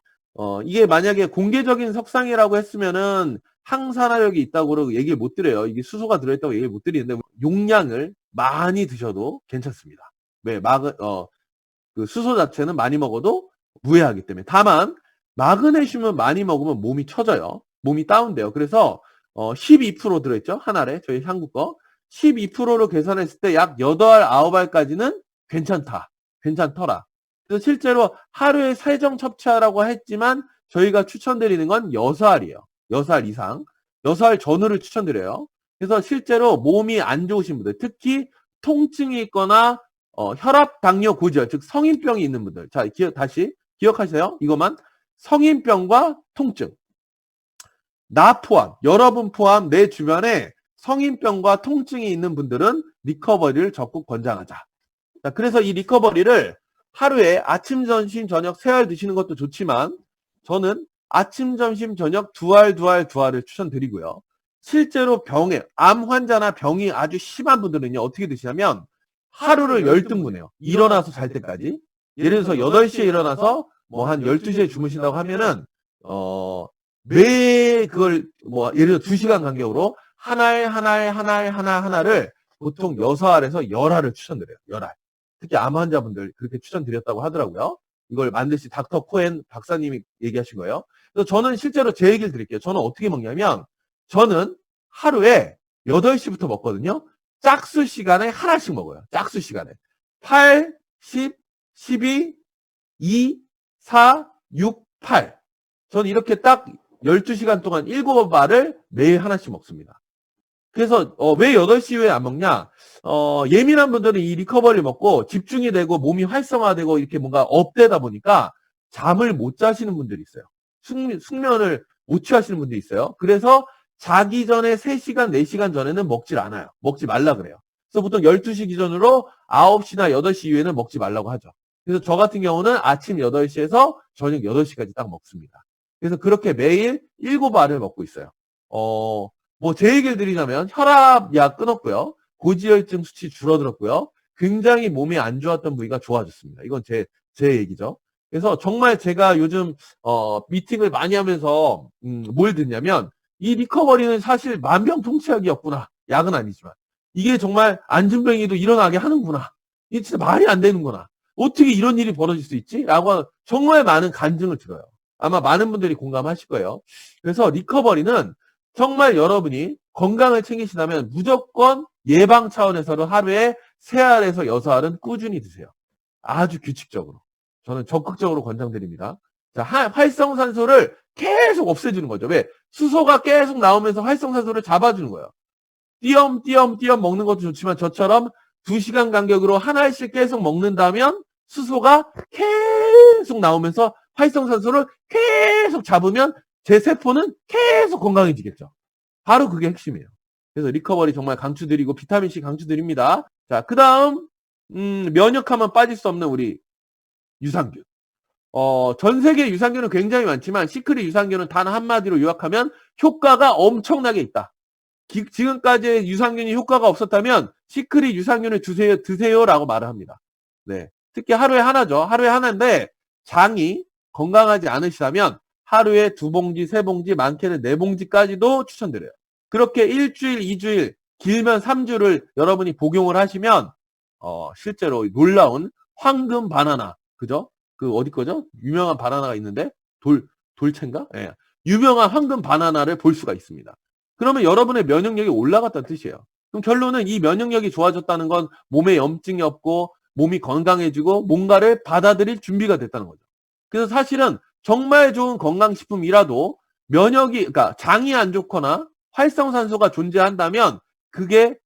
이게 만약에 공개적인 석상이라고 했으면은 항산화력이 있다고 얘기를 못 드려요. 이게 수소가 들어있다고 얘기를 못 드리는데, 용량을 많이 드셔도 괜찮습니다. 왜? 그 수소 자체는 많이 먹어도 무해하기 때문에. 다만 마그네슘은 많이 먹으면 몸이 처져요. 몸이 다운돼요. 그래서 12% 들어있죠. 한 알에 저희 한국 거 12%로 계산했을 때 약 8알, 9알까지는 괜찮더라. 그래서 실제로 하루에 세정 섭취하라고 했지만 저희가 추천드리는 건 6알이에요. 6알 이상. 6알 전후를 추천드려요. 그래서 실제로 몸이 안 좋으신 분들, 특히 통증이 있거나 혈압, 당뇨, 고지혈, 즉 성인병이 있는 분들. 자, 다시 기억하세요. 이것만. 성인병과 통증. 나 포함, 여러분 포함 내 주변에 성인병과 통증이 있는 분들은 리커버리를 적극 권장하자. 자, 그래서 이 리커버리를 하루에 아침, 점심, 저녁 3알 드시는 것도 좋지만 저는 아침, 점심, 저녁 2알을 추천드리고요. 실제로 암 환자나 병이 아주 심한 분들은요, 어떻게 드시냐면 하루를 열등분해요. 일어나서 잘 때까지. 예를 들어서 8시에 일어나서 뭐 한 12시에 주무신다고 하면은, 매 그걸 예를 들어 2시간 간격으로 하나를 보통 6알에서 10알을 추천드려요. 10알. 특히 암 환자분들 그렇게 추천드렸다고 하더라고요. 이걸 만드신 닥터 코엔 박사님이 얘기하신 거예요. 그래서 저는 실제로 제 얘기를 드릴게요. 저는 어떻게 먹냐면 저는 하루에 8시부터 먹거든요. 짝수 시간에 하나씩 먹어요. 짝수 시간에. 8, 10, 12, 2, 4, 6, 8. 저는 이렇게 딱 12시간 동안 7알을 매일 하나씩 먹습니다. 그래서 왜 8시 이후에 안 먹냐? 예민한 분들은 이 리커버리를 먹고 집중이 되고 몸이 활성화되고 이렇게 뭔가 업되다 보니까 잠을 못 자시는 분들이 있어요. 숙면을 못 취하시는 분들이 있어요. 그래서 자기 전에 3시간, 4시간 전에는 먹질 않아요. 먹지 말라 그래요. 그래서 보통 12시 기준으로 9시나 8시 이후에는 먹지 말라고 하죠. 그래서 저 같은 경우는 아침 8시에서 저녁 8시까지 딱 먹습니다. 그래서 그렇게 매일 7알을 먹고 있어요. 제 얘기를 드리자면 혈압약 끊었고요. 고지혈증 수치 줄어들었고요. 굉장히 몸이 안 좋았던 부위가 좋아졌습니다. 이건 제 얘기죠. 그래서 정말 제가 요즘 미팅을 많이 하면서 뭘 듣냐면 이 리커버리는 사실 만병통치약이었구나. 약은 아니지만. 이게 정말 안진병이도 일어나게 하는구나. 이게 진짜 말이 안 되는구나. 어떻게 이런 일이 벌어질 수 있지? 라고 정말 많은 간증을 들어요. 아마 많은 분들이 공감하실 거예요. 그래서 리커버리는 정말 여러분이 건강을 챙기시다면 무조건 예방 차원에서는 하루에 3알에서 6알은 꾸준히 드세요. 아주 규칙적으로. 저는 적극적으로 권장드립니다. 자, 활성산소를 계속 없애주는 거죠. 왜? 수소가 계속 나오면서 활성산소를 잡아주는 거예요. 띄엄띄엄 먹는 것도 좋지만 저처럼 2시간 간격으로 하나씩 계속 먹는다면 수소가 계속 나오면서 활성산소를 계속 잡으면 제 세포는 계속 건강해지겠죠. 바로 그게 핵심이에요. 그래서 리커버리 정말 강추드리고 비타민C 강추드립니다. 자, 그 다음 면역하면 빠질 수 없는 우리 유산균. 전 세계 유산균은 굉장히 많지만 시크릿 유산균은 단 한마디로 요약하면 효과가 엄청나게 있다. 지금까지의 유산균이 효과가 없었다면 시크릿 유산균을 드세요라고 말을 합니다. 네. 특히 하루에 하나죠. 하루에 하나인데 장이 건강하지 않으시다면 하루에 2봉지, 3봉지, 많게는 4봉지까지도 추천드려요. 그렇게 일주일, 2주일, 길면 3주를 여러분이 복용을 하시면 실제로 놀라운 황금 바나나, 그죠? 그 어디 거죠? 유명한 바나나가 있는데 돌체인가? 예. 유명한 황금 바나나를 볼 수가 있습니다. 그러면 여러분의 면역력이 올라갔다는 뜻이에요. 그럼 결론은 이 면역력이 좋아졌다는 건 몸에 염증이 없고 몸이 건강해지고 뭔가를 받아들일 준비가 됐다는 거죠. 그래서 사실은 정말 좋은 건강식품이라도 그러니까 장이 안 좋거나 활성산소가 존재한다면 그게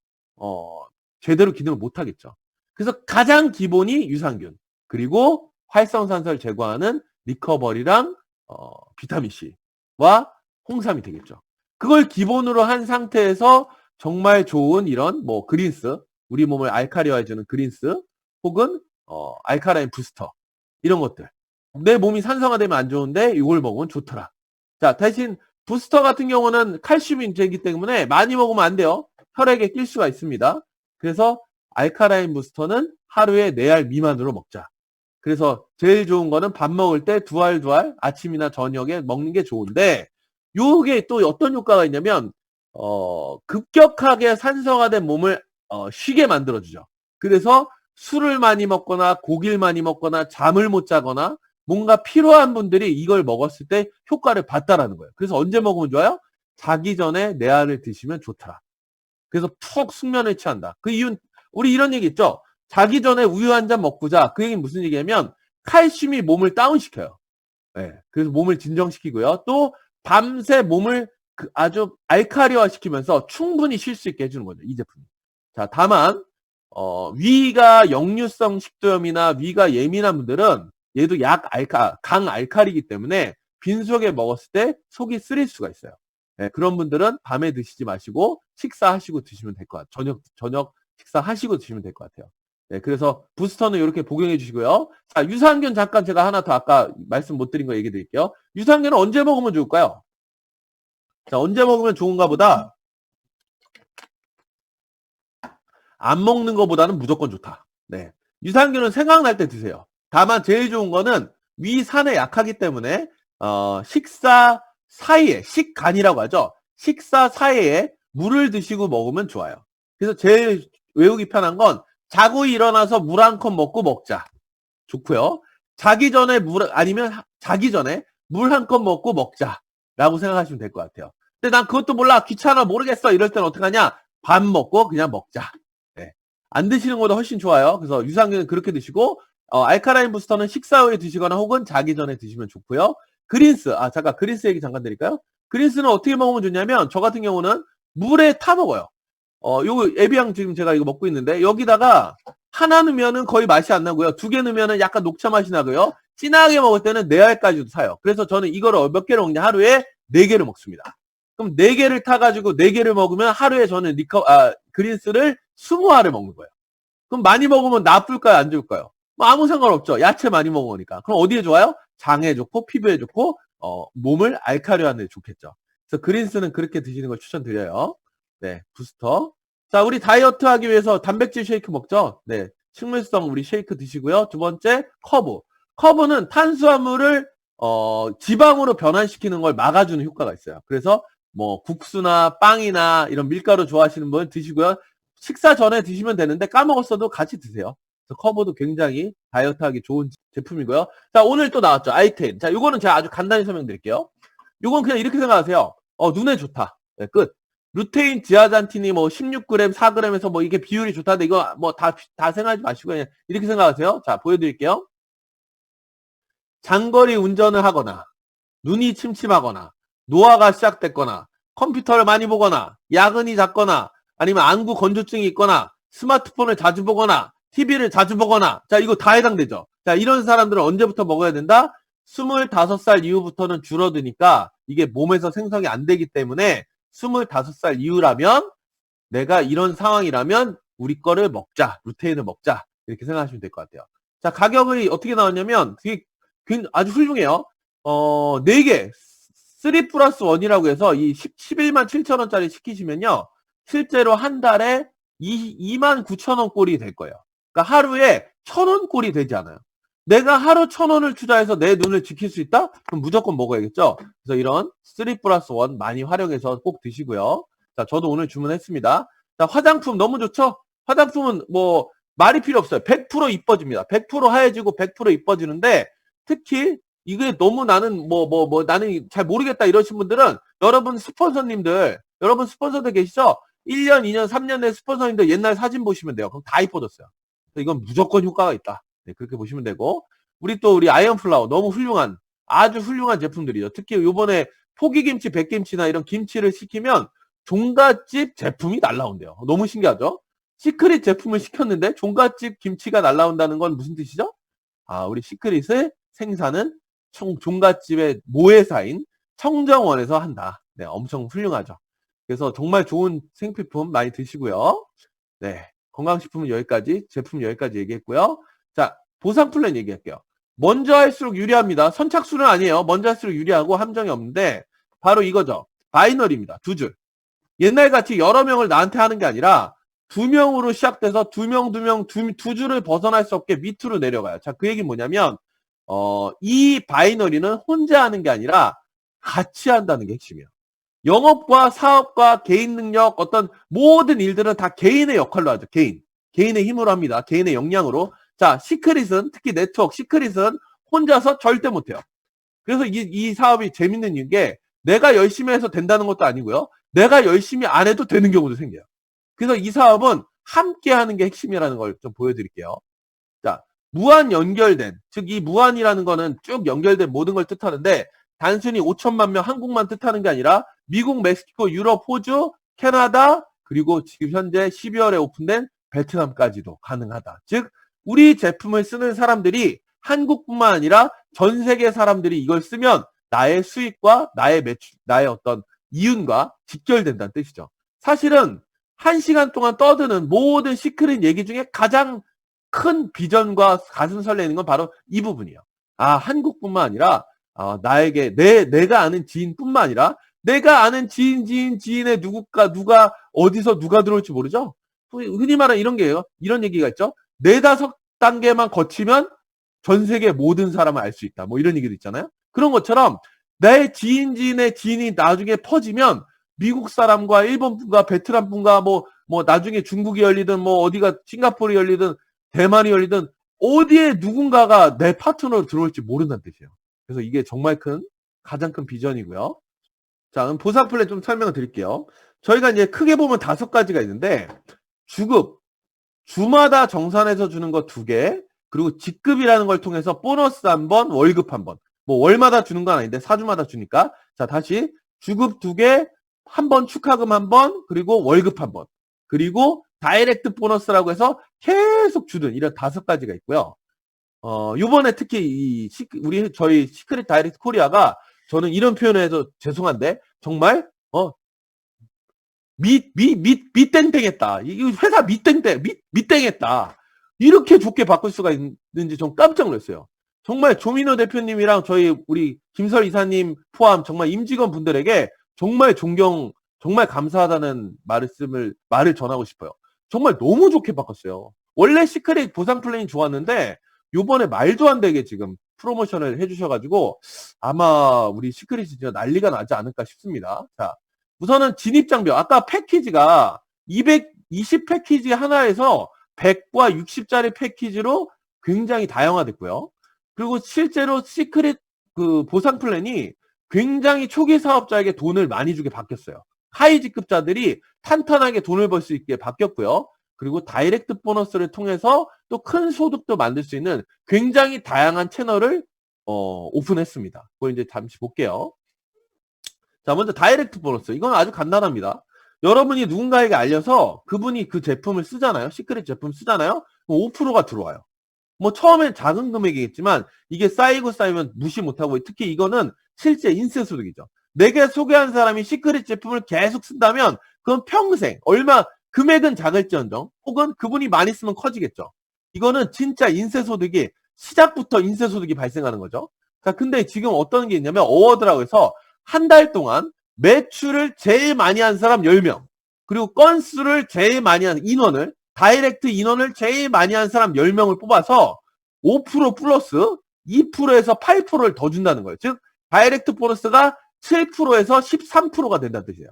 제대로 기능을 못 하겠죠. 그래서 가장 기본이 유산균, 그리고 활성산소를 제거하는 리커버리랑 비타민C와 홍삼이 되겠죠. 그걸 기본으로 한 상태에서 정말 좋은 이런 그린스, 우리 몸을 알카리화해주는 그린스, 혹은 알카라인 부스터, 이런 것들. 내 몸이 산성화되면 안 좋은데 이걸 먹으면 좋더라. 자, 대신 부스터 같은 경우는 칼슘이 되기 때문에 많이 먹으면 안 돼요. 혈액에 낄 수가 있습니다. 그래서 알카라인 부스터는 하루에 4알 미만으로 먹자. 그래서 제일 좋은 거는 밥 먹을 때 2알 아침이나 저녁에 먹는 게 좋은데, 요게 또 어떤 효과가 있냐면 급격하게 산성화된 몸을 쉬게 만들어주죠. 그래서 술을 많이 먹거나 고기를 많이 먹거나 잠을 못 자거나 뭔가 피로한 분들이 이걸 먹었을 때 효과를 봤다라는 거예요. 그래서 언제 먹으면 좋아요? 자기 전에 4알을 드시면 좋더라. 그래서 푹 숙면을 취한다. 그 이유는 우리 이런 얘기 있죠. 자기 전에 우유 한 잔 먹고 자. 그 얘기는 무슨 얘기냐면 칼슘이 몸을 다운시켜요. 네, 그래서 몸을 진정시키고요. 또 밤새 몸을 아주 알카리화 시키면서 충분히 쉴 수 있게 해주는 거죠. 이 제품이. 자, 다만 위가 역류성 식도염이나 위가 예민한 분들은 얘도 강 알칼리이기 때문에 빈속에 먹었을 때 속이 쓰릴 수가 있어요. 네, 그런 분들은 밤에 드시지 마시고 식사하시고 드시면 될 것 같아요. 저녁 식사하시고 드시면 될 것 같아요. 네, 그래서 부스터는 이렇게 복용해 주시고요. 자, 유산균 잠깐 제가 하나 더 아까 말씀 못 드린 거 얘기 드릴게요. 유산균은 언제 먹으면 좋을까요? 자, 언제 먹으면 좋은가 보다 안 먹는 것보다는 무조건 좋다. 네. 유산균은 생각날 때 드세요. 다만 제일 좋은 거는 위산에 약하기 때문에 식사 사이에 식간이라고 하죠. 식사 사이에 물을 드시고 먹으면 좋아요. 그래서 제일 외우기 편한 건 자고 일어나서 물 한 컵 먹고 먹자. 좋고요. 자기 전에 아니면 자기 전에 물 한 컵 먹고 먹자라고 생각하시면 될 것 같아요. 근데 난 그것도 몰라, 귀찮아, 모르겠어, 이럴 때는 어떻게 하냐? 밥 먹고 그냥 먹자. 네. 안 드시는 것보다 훨씬 좋아요. 그래서 유산균은 그렇게 드시고 알카라인 부스터는 식사 후에 드시거나 혹은 자기 전에 드시면 좋고요. 그린스, 잠깐 그린스 얘기 잠깐 드릴까요? 그린스는 어떻게 먹으면 좋냐면 저 같은 경우는 물에 타 먹어요. 요거 에비앙 지금 제가 이거 먹고 있는데 여기다가 하나 넣으면은 거의 맛이 안 나고요. 두 개 넣으면은 약간 녹차 맛이 나고요. 진하게 먹을 때는 4알까지도 사요. 그래서 저는 이거를 몇 개를 먹냐? 하루에 4개를 먹습니다. 그럼 4개를 타가지고 4개를 먹으면 하루에 저는 그린스를 20알을 먹는 거예요. 그럼 많이 먹으면 나쁠까요? 안 좋을까요? 뭐 아무 상관없죠. 야채 많이 먹으니까. 그럼 어디에 좋아요? 장에 좋고 피부에 좋고 몸을 알카리화하는 데 좋겠죠. 그래서 그린스는 그렇게 드시는 걸 추천드려요. 네, 부스터. 자, 우리 다이어트 하기 위해서 단백질 쉐이크 먹죠? 네, 식물성 우리 쉐이크 드시고요. 두 번째, 커브. 커브는 탄수화물을 지방으로 변환시키는 걸 막아주는 효과가 있어요. 그래서 뭐 국수나 빵이나 이런 밀가루 좋아하시는 분 드시고요. 식사 전에 드시면 되는데 까먹었어도 같이 드세요. 그래서 커브도 굉장히 다이어트하기 좋은 제품이고요. 자, 오늘 또 나왔죠. 아이텐. 자, 요거는 제가 아주 간단히 설명드릴게요. 요건 그냥 이렇게 생각하세요. 눈에 좋다. 네, 끝. 루테인, 지아잔틴이 뭐 16g, 4g에서 뭐 이게 비율이 좋다는데 이거 뭐 다 생각하지 마시고 그냥 이렇게 생각하세요. 자, 보여드릴게요. 장거리 운전을 하거나, 눈이 침침하거나, 노화가 시작됐거나, 컴퓨터를 많이 보거나, 야근이 잦거나, 아니면 안구 건조증이 있거나, 스마트폰을 자주 보거나, TV를 자주 보거나, 자, 이거 다 해당되죠. 자, 이런 사람들은 언제부터 먹어야 된다? 25살 이후부터는 줄어드니까 이게 몸에서 생성이 안 되기 때문에 25살 이후라면 내가 이런 상황이라면 우리 거를 먹자. 루테인을 먹자. 이렇게 생각하시면 될 것 같아요. 자, 가격이 어떻게 나왔냐면 되게 아주 훌륭해요. 4개 3 플러스 1이라고 해서 이 11만 7천 원짜리 시키시면요. 실제로 한 달에 2만 9천 원 꼴이 될 거예요. 그러니까 하루에 1,000원 꼴이 되지 않아요. 내가 하루 1,000원을 투자해서 내 눈을 지킬 수 있다? 그럼 무조건 먹어야겠죠? 그래서 이런 3 플러스 1 많이 활용해서 꼭 드시고요. 자, 저도 오늘 주문했습니다. 자, 화장품 너무 좋죠? 화장품은 뭐 말이 필요 없어요. 100% 이뻐집니다. 100% 하얘지고 100% 이뻐지는데 특히 이게 너무 나는 나는 잘 모르겠다 이러신 분들은 여러분 스폰서들 계시죠? 1년, 2년, 3년 내 스폰서님들 옛날 사진 보시면 돼요. 그럼 다 이뻐졌어요. 이건 무조건 효과가 있다. 네, 그렇게 보시면 되고 우리 아이언플라워 너무 훌륭한 아주 훌륭한 제품들이죠. 특히 요번에 포기김치, 백김치나 이런 김치를 시키면 종갓집 제품이 날라온대요. 너무 신기하죠? 시크릿 제품을 시켰는데 종갓집 김치가 날라온다는 건 무슨 뜻이죠? 우리 시크릿을 생산은 종갓집의 모회사인 청정원에서 한다. 네, 엄청 훌륭하죠. 그래서 정말 좋은 생필품 많이 드시고요. 네, 건강식품은 여기까지, 제품 여기까지 얘기했고요. 자, 보상 플랜 얘기할게요. 먼저 할수록 유리합니다. 선착순은 아니에요. 먼저 할수록 유리하고 함정이 없는데 바로 이거죠. 바이너리입니다. 2줄. 옛날같이 여러 명을 나한테 하는 게 아니라 2명으로 시작돼서 2줄을 벗어날 수 없게 밑으로 내려가요. 자, 그 얘기는 뭐냐면 이 바이너리는 혼자 하는 게 아니라 같이 한다는 게 핵심이에요. 영업과 사업과 개인 능력, 어떤 모든 일들은 다 개인의 역할로 하죠. 개인의 힘으로 합니다. 개인의 역량으로. 자, 시크릿은, 특히 네트워크 시크릿은 혼자서 절대 못해요. 그래서 이 사업이 재밌는 게 내가 열심히 해서 된다는 것도 아니고요. 내가 열심히 안 해도 되는 경우도 생겨요. 그래서 이 사업은 함께 하는 게 핵심이라는 걸 좀 보여드릴게요. 자, 무한 연결된, 즉 이 무한이라는 거는 쭉 연결된 모든 걸 뜻하는데 단순히 5천만 명 한국만 뜻하는 게 아니라 미국, 멕시코, 유럽, 호주, 캐나다, 그리고 지금 현재 12월에 오픈된 베트남까지도 가능하다. 즉 우리 제품을 쓰는 사람들이 한국뿐만 아니라 전 세계 사람들이 이걸 쓰면 나의 수익과 나의 매출, 나의 어떤 이윤과 직결된다는 뜻이죠. 사실은 1시간 동안 떠드는 모든 시크릿 얘기 중에 가장 큰 비전과 가슴 설레는 건 바로 이 부분이에요. 한국뿐만 아니라 나에게 내가 아는 지인뿐만 아니라 내가 아는 지인의 누가 어디서 누가 들어올지 모르죠. 흔히 말하는 이런 게요. 이런 얘기가 있죠. 4-5단계만 거치면 전 세계 모든 사람을 알 수 있다. 뭐 이런 얘기도 있잖아요. 그런 것처럼 내 지인의 지인이 나중에 퍼지면 미국 사람과 일본 분과 베트남 분과 뭐 나중에 중국이 열리든 뭐 어디가 싱가포르이 열리든 대만이 열리든 어디에 누군가가 내 파트너로 들어올지 모른다는 뜻이에요. 그래서 이게 정말 가장 큰 비전이고요. 자, 그럼 보상 플랜 좀 설명을 드릴게요. 저희가 이제 크게 보면 5가지가 있는데 주급, 주마다 정산해서 주는 거 2개, 그리고 직급이라는 걸 통해서 보너스 1번, 월급 1번. 뭐 월마다 주는 건 아닌데 4주마다 주니까. 자, 다시 주급 2개, 1번 축하금 1번, 그리고 월급 1번. 그리고 다이렉트 보너스라고 해서 계속 주는 이런 5가지가 있고요. 요번에 특히 저희 시크릿 다이렉트 코리아가 저는 이런 표현을 해서 죄송한데 정말 밑땡땡했다. 이 회사 밑땡했다. 이렇게 좋게 바꿀 수가 있는지 좀 깜짝 놀랐어요. 정말 조민호 대표님이랑 우리 김설 이사님 포함 정말 임직원 분들에게 정말 정말 감사하다는 말을 전하고 싶어요. 정말 너무 좋게 바꿨어요. 원래 시크릿 보상 플랜이 좋았는데 요번에 말도 안 되게 지금 프로모션을 해주셔가지고 아마 우리 시크릿이 진짜 난리가 나지 않을까 싶습니다. 자, 우선은 진입장벽. 아까 패키지가 220 패키지 하나에서 100과 60짜리 패키지로 굉장히 다양화됐고요. 그리고 실제로 시크릿 보상 플랜이 굉장히 초기 사업자에게 돈을 많이 주게 바뀌었어요. 하이 직급자들이 탄탄하게 돈을 벌 수 있게 바뀌었고요. 그리고 다이렉트 보너스를 통해서 또 큰 소득도 만들 수 있는 굉장히 다양한 채널을 오픈했습니다. 그걸 이제 잠시 볼게요. 자, 먼저 다이렉트 보너스. 이건 아주 간단합니다. 여러분이 누군가에게 알려서 그분이 그 제품을 쓰잖아요. 시크릿 제품 쓰잖아요. 그럼 5%가 들어와요. 뭐 처음엔 작은 금액이겠지만 이게 쌓이면 무시 못하고, 특히 이거는 실제 인쇄 소득이죠. 내게 소개한 사람이 시크릿 제품을 계속 쓴다면 그건 평생 금액은 작을지언정 혹은 그분이 많이 쓰면 커지겠죠. 이거는 진짜 인쇄 소득이 시작부터 인쇄 소득이 발생하는 거죠. 자, 근데 지금 어떤 게 있냐면 어워드라고 해서 한 달 동안 매출을 제일 많이 한 사람 10명, 그리고 건수를 제일 많이 한 인원을, 다이렉트 인원을 제일 많이 한 사람 10명을 뽑아서 5% 플러스 2%에서 8%를 더 준다는 거예요. 즉 다이렉트 보너스가 7%에서 13%가 된다는 뜻이에요.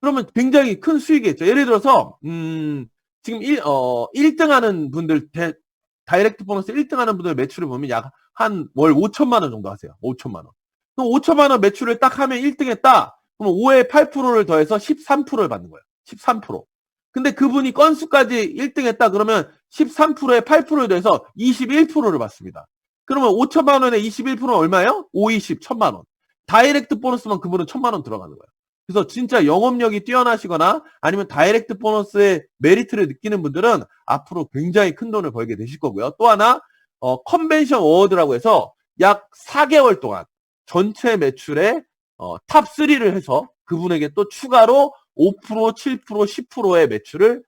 그러면 굉장히 큰 수익이겠죠. 예를 들어서 지금 1등 하는 분들, 다이렉트 보너스 1등 하는 분들 매출을 보면 약 한 월 5천만 원 정도 하세요. 5천만 원. 그럼 5천만 원 매출을 딱 하면 1등 했다. 그럼 5에 8%를 더해서 13%를 받는 거예요. 13%. 근데 그분이 건수까지 1등 했다 그러면 13%에 8%를 더해서 21%를 받습니다. 그러면 5천만 원에 21%는 얼마예요? 520, 1천만 원. 다이렉트 보너스만 그분은 1천만 원 들어가는 거예요. 그래서 진짜 영업력이 뛰어나시거나 아니면 다이렉트 보너스의 메리트를 느끼는 분들은 앞으로 굉장히 큰 돈을 벌게 되실 거고요. 또 하나 컨벤션 어워드라고 해서 약 4개월 동안 전체 매출의 탑 3를 해서 그분에게 또 추가로 5%, 7%, 10%의 매출을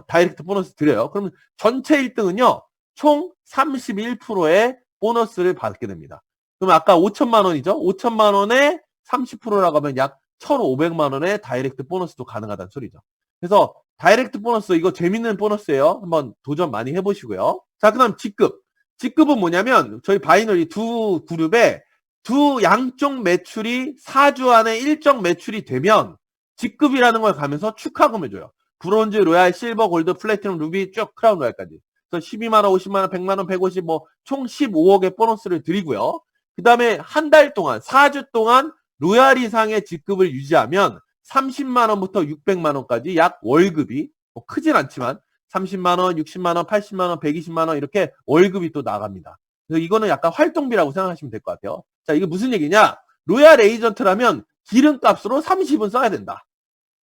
다이렉트 보너스 드려요. 그러면 전체 1등은요. 총 31%의 보너스를 받게 됩니다. 그럼 아까 5천만 원이죠. 5천만 원에 30%라고 하면 약 1,500만 원의 다이렉트 보너스도 가능하다는 소리죠. 그래서 다이렉트 보너스, 이거 재밌는 보너스예요. 한번 도전 많이 해보시고요. 자, 그 다음 직급. 직급은 뭐냐면 저희 바이너리 두 그룹에 두 양쪽 매출이 4주 안에 일정 매출이 되면 직급이라는 걸 가면서 축하금을 줘요. 브론즈, 로얄, 실버, 골드, 플래티넘, 루비 쭉 크라운 로얄까지. 그래서 12만 원, 50만 원, 100만 원, 150, 총 15억의 보너스를 드리고요. 그 다음에 한 달 동안, 4주 동안 로얄 이상의 직급을 유지하면 30만 원부터 600만 원까지 약 월급이 크진 않지만 30만 원, 60만 원, 80만 원, 120만 원 이렇게 월급이 또 나갑니다. 그래서 이거는 약간 활동비라고 생각하시면 될 것 같아요. 자, 이게 무슨 얘기냐? 로얄 에이전트라면 기름값으로 30은 써야 된다.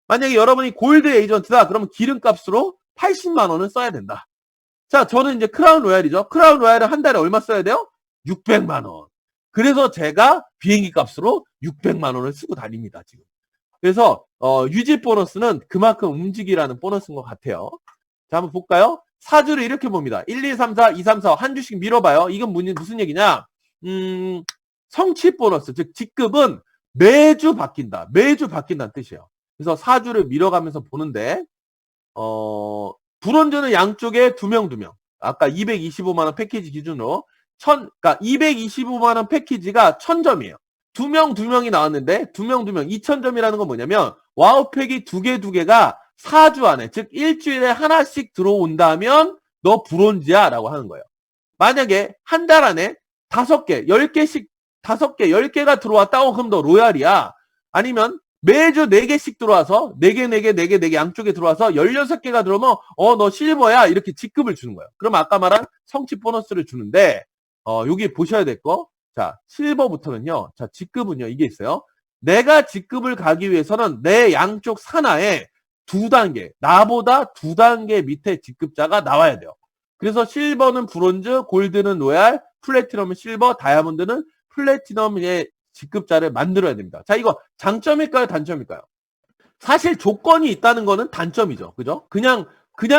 만약에 여러분이 골드 에이전트다. 그러면 기름값으로 80만 원은 써야 된다. 자, 저는 이제 크라운 로얄이죠. 크라운 로얄을 한 달에 얼마 써야 돼요? 600만 원. 그래서 제가 비행기 값으로 600만 원을 쓰고 다닙니다, 지금. 그래서 유지 보너스는 그만큼 움직이라는 보너스인 것 같아요. 자, 한번 볼까요? 사주를 이렇게 봅니다. 1, 2, 3, 4, 2, 3, 4 한 주씩 밀어봐요. 이건 무슨 얘기냐? 성취 보너스, 즉 직급은 매주 바뀐다. 매주 바뀐다는 뜻이에요. 그래서 사주를 밀어가면서 보는데 브론즈는 양쪽에 2명. 아까 225만 원 패키지 기준으로 그러니까 225만 원 패키지가 1000점이에요. 2명이 나왔는데 2명 2000점이라는 건 뭐냐면 와우팩이 2개가 4주 안에, 즉 일주일에 하나씩 들어온다면 너 브론즈야 라고 하는 거예요. 만약에 한 달 안에 5개, 10개씩 5개, 10개가 들어왔다. 그럼 너 로얄이야. 아니면 매주 4개씩 들어와서 4개 양쪽에 들어와서 16개가 들어오면 너 실버야. 이렇게 직급을 주는 거예요. 그럼 아까 말한 성취 보너스를 주는데 여기 보셔야 될 거. 자, 실버부터는요. 자, 직급은요. 이게 있어요. 내가 직급을 가기 위해서는 내 양쪽 산하에 2단계, 나보다 2단계 밑에 직급자가 나와야 돼요. 그래서 실버는 브론즈, 골드는 로얄, 플래티넘은 실버, 다이아몬드는 플래티넘의 직급자를 만들어야 됩니다. 자, 이거 장점일까요? 단점일까요? 사실 조건이 있다는 거는 단점이죠. 그죠? 그냥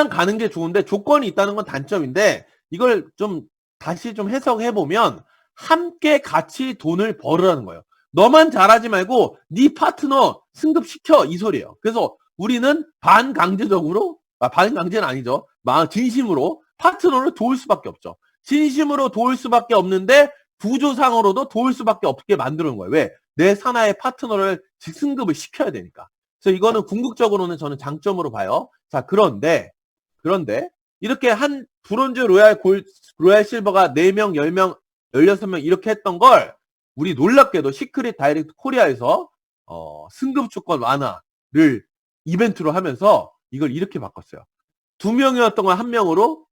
가는 게 좋은데 조건이 있다는 건 단점인데 이걸 좀 다시 좀 해석해보면 함께 같이 돈을 벌으라는 거예요. 너만 잘하지 말고 네 파트너 승급시켜 이 소리예요. 그래서 우리는 반강제적으로, 반강제는 아니죠. 진심으로 파트너를 도울 수밖에 없죠. 진심으로 도울 수밖에 없는데 구조상으로도 도울 수밖에 없게 만드는 거예요. 왜? 내 산하의 파트너를 승급을 시켜야 되니까. 그래서 이거는 궁극적으로는 저는 장점으로 봐요. 자, 그런데 이렇게 한 브론즈, 로얄, 로얄 실버가 4명, 10명, 16명 이렇게 했던 걸 우리 놀랍게도 시크릿 다이렉트 코리아에서 승급 조건 완화를 이벤트로 하면서 이걸 이렇게 바꿨어요. 2명이었던 걸 1명으로,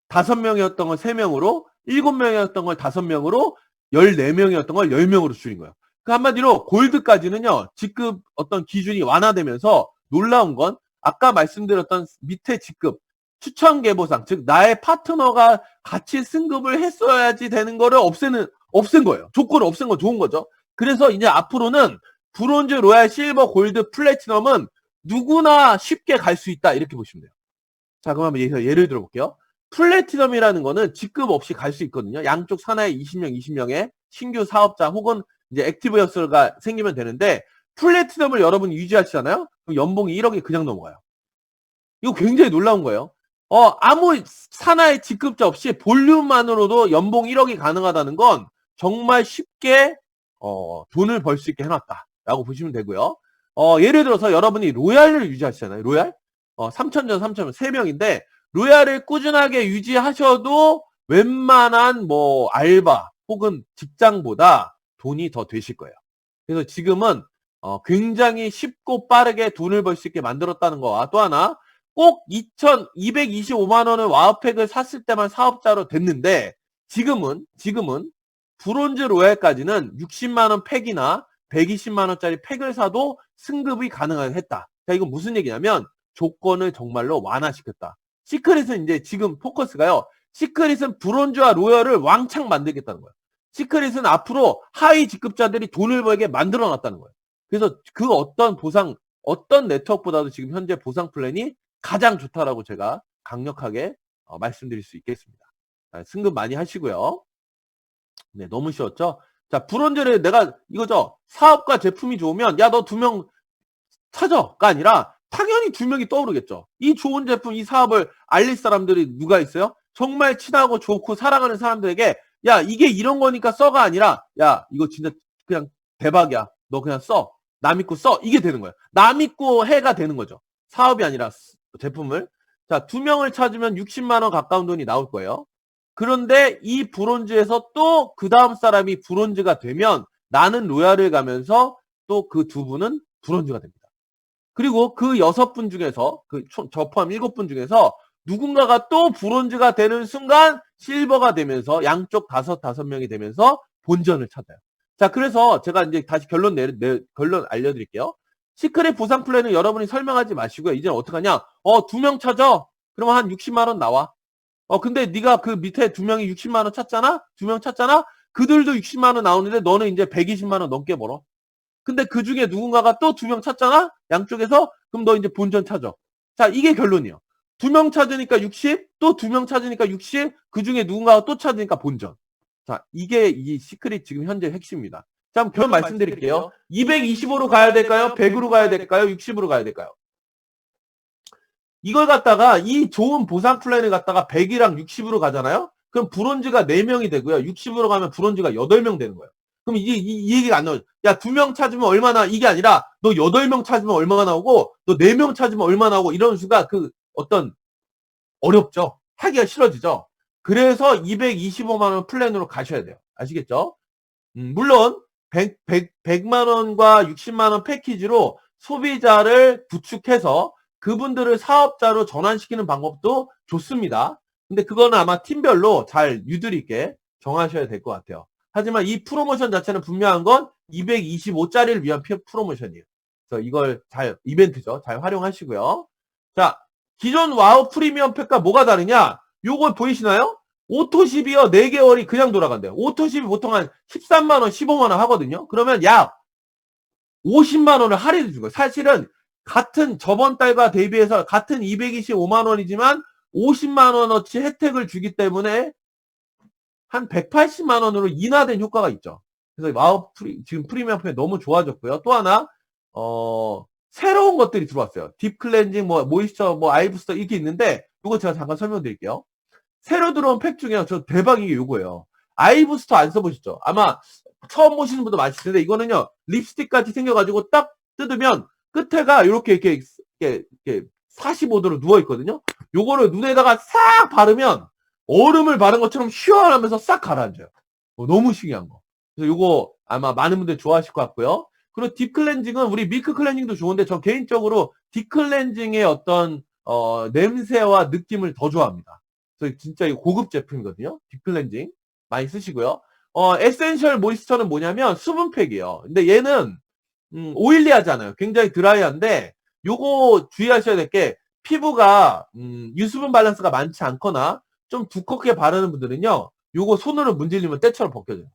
5명이었던 걸 3명으로, 7명이었던 걸 5명으로, 14명이었던 걸 10명으로 줄인 거예요. 그 한마디로 골드까지는요, 직급 어떤 기준이 완화되면서 놀라운 건 아까 말씀드렸던 밑에 직급, 추천 계보상, 즉 나의 파트너가 같이 승급을 했어야지 되는 거를 없앤 거예요. 조건을 없앤 건 좋은 거죠. 그래서 이제 앞으로는 브론즈, 로얄, 실버, 골드, 플래티넘은 누구나 쉽게 갈 수 있다. 이렇게 보시면 돼요. 자, 그럼 한번 예를 들어 볼게요. 플래티넘이라는 거는 직급 없이 갈 수 있거든요. 양쪽 산하에 20명의 신규 사업자 혹은 이제 액티브 연수가 생기면 되는데 플래티넘을 여러분이 유지하시잖아요. 그럼 연봉이 1억이 그냥 넘어가요. 이거 굉장히 놀라운 거예요. 아무 산하의 직급자 없이 볼륨만으로도 연봉 1억이 가능하다는 건 정말 쉽게 돈을 벌 수 있게 해놨다라고 보시면 되고요. 예를 들어서 여러분이 로얄을 유지하시잖아요. 로얄? 3,000전, 3,000전 3명인데 로얄을 꾸준하게 유지하셔도 웬만한 뭐 알바 혹은 직장보다 돈이 더 되실 거예요. 그래서 지금은 굉장히 쉽고 빠르게 돈을 벌 수 있게 만들었다는 거와 또 하나 꼭 225만 원을 와우팩을 샀을 때만 사업자로 됐는데 지금은 브론즈 로얄까지는 60만 원 팩이나 120만 원짜리 팩을 사도 승급이 가능했다. 자, 이건 무슨 얘기냐면 조건을 정말로 완화시켰다. 시크릿은 이제 지금 포커스가요. 시크릿은 브론즈와 로얄을 왕창 만들겠다는 거예요. 시크릿은 앞으로 하위 직급자들이 돈을 벌게 만들어 놨다는 거예요. 그래서 그 어떤 네트워크보다도 지금 현재 보상 플랜이 가장 좋다라고 제가 강력하게 말씀드릴 수 있겠습니다. 승급 많이 하시고요. 네, 너무 쉬웠죠? 자, 브론즈를 내가 이거죠. 사업과 제품이 좋으면 야, 너 2명 찾아가 아니라 당연히 2명이 떠오르겠죠. 이 좋은 제품, 이 사업을 알릴 사람들이 누가 있어요? 정말 친하고 좋고 사랑하는 사람들에게 야, 이게 이런 거니까 써가 아니라 야, 이거 진짜 그냥 대박이야. 너 그냥 써. 나 믿고 써. 이게 되는 거예요. 나 믿고 해가 되는 거죠. 사업이 아니라 제품을. 자, 2명을 찾으면 60만 원 가까운 돈이 나올 거예요. 그런데 이 브론즈에서 또 그 다음 사람이 브론즈가 되면 나는 로얄을 가면서 또 그 2분은 브론즈가 됩니다. 그리고 그 6분 중에서 저 포함 7분 중에서 누군가가 또 브론즈가 되는 순간 실버가 되면서 양쪽 5명이 되면서 본전을 찾아요. 자, 그래서 제가 이제 다시 결론 알려드릴게요. 시크릿 보상 플랜은 여러분이 설명하지 마시고요. 이제는 어떡하냐? 2명 찾아. 그러면 한 60만 원 나와. 근데 네가 그 밑에 2명이 60만 원 찾잖아? 2명 찾잖아? 그들도 60만 원 나오는데 너는 이제 120만 원 넘게 벌어. 근데 그 중에 누군가가 또 2명 찾잖아? 양쪽에서? 그럼 너 이제 본전 찾아. 자, 이게 결론이요. 2명 찾으니까 60, 또 2명 찾으니까 60, 그 중에 누군가가 또 찾으니까 본전. 자, 이게 이 시크릿 지금 현재 핵심입니다. 자, 그럼 결론 말씀드릴게요. 225로 가야 될까요? 100으로 가야 될까요? 60으로 가야 될까요? 이걸 갖다가 이 좋은 보상 플랜을 갖다가 100이랑 60으로 가잖아요? 그럼 브론즈가 4명이 되고요. 60으로 가면 브론즈가 8명 되는 거예요. 그럼 이 얘기가 안 나오죠. 야, 2명 찾으면 얼마나, 이게 아니라 너 8명 찾으면 얼마가 나오고 너 4명 찾으면 얼마 나오고 이런 수가 그 어떤 어렵죠. 하기가 싫어지죠. 그래서 225만 원 플랜으로 가셔야 돼요. 아시겠죠? 물론 100만 원과 60만 원 패키지로 소비자를 구축해서 그분들을 사업자로 전환시키는 방법도 좋습니다. 근데 그거는 아마 팀별로 잘 유도리 있게 정하셔야 될 것 같아요. 하지만 이 프로모션 자체는 분명한 건 225짜리를 위한 프로모션이에요. 그래서 이걸 이벤트죠. 잘 활용하시고요. 자, 기존 와우 프리미엄 팩과 뭐가 다르냐? 요거 보이시나요? 오토십이요. 4개월이 그냥 돌아간대요. 오토십이 보통 한 13만원, 15만원 하거든요. 그러면 약 50만원을 할인해 준 거예요. 사실은 같은 저번 달과 대비해서 같은 225만원이지만 50만원어치 혜택을 주기 때문에 한 180만원으로 인하된 효과가 있죠. 그래서 와우 지금 프리미엄 팩 너무 좋아졌고요. 또 하나, 새로운 것들이 들어왔어요. 딥 클렌징, 모이스처, 아이부스터 이렇게 있는데, 이거 제가 잠깐 설명드릴게요. 새로 들어온 팩 중에 저 대박인 게 요거예요. 아이부스터 안 써보셨죠? 아마 처음 보시는 분도 많으실 텐데, 이거는요, 립스틱 같이 생겨가지고 딱 뜯으면 끝에가 이렇게 45도로 누워있거든요? 요거를 눈에다가 싹 바르면 얼음을 바른 것처럼 시원하면서 싹 가라앉아요. 너무 신기한 거. 그래서 요거 아마 많은 분들 좋아하실 것 같고요. 그리고 딥 클렌징은 우리 밀크 클렌징도 좋은데 저 개인적으로 딥 클렌징의 어떤 냄새와 느낌을 더 좋아합니다. 그래서 진짜 이 고급 제품이거든요. 딥 클렌징 많이 쓰시고요. 에센셜 모이스처는 뭐냐면 수분팩이에요. 근데 얘는 오일리하잖아요. 굉장히 드라이한데 요거 주의하셔야 될 게 피부가 유수분 밸런스가 많지 않거나 좀 두껍게 바르는 분들은요. 요거 손으로 문질리면 때처럼 벗겨져요.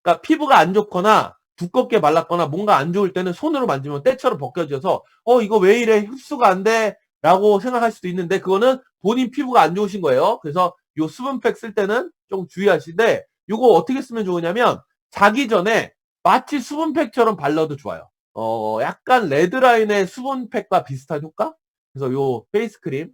그러니까 피부가 안 좋거나 두껍게 발랐거나 뭔가 안 좋을 때는 손으로 만지면 때처럼 벗겨져서 이거 왜 이래 흡수가 안 돼? 라고 생각할 수도 있는데 그거는 본인 피부가 안 좋으신 거예요. 그래서 요 수분팩 쓸 때는 좀 주의하시되 요거 어떻게 쓰면 좋으냐면 자기 전에 마치 수분팩처럼 발라도 좋아요. 약간 레드라인의 수분팩과 비슷한 효과? 그래서 요 페이스크림,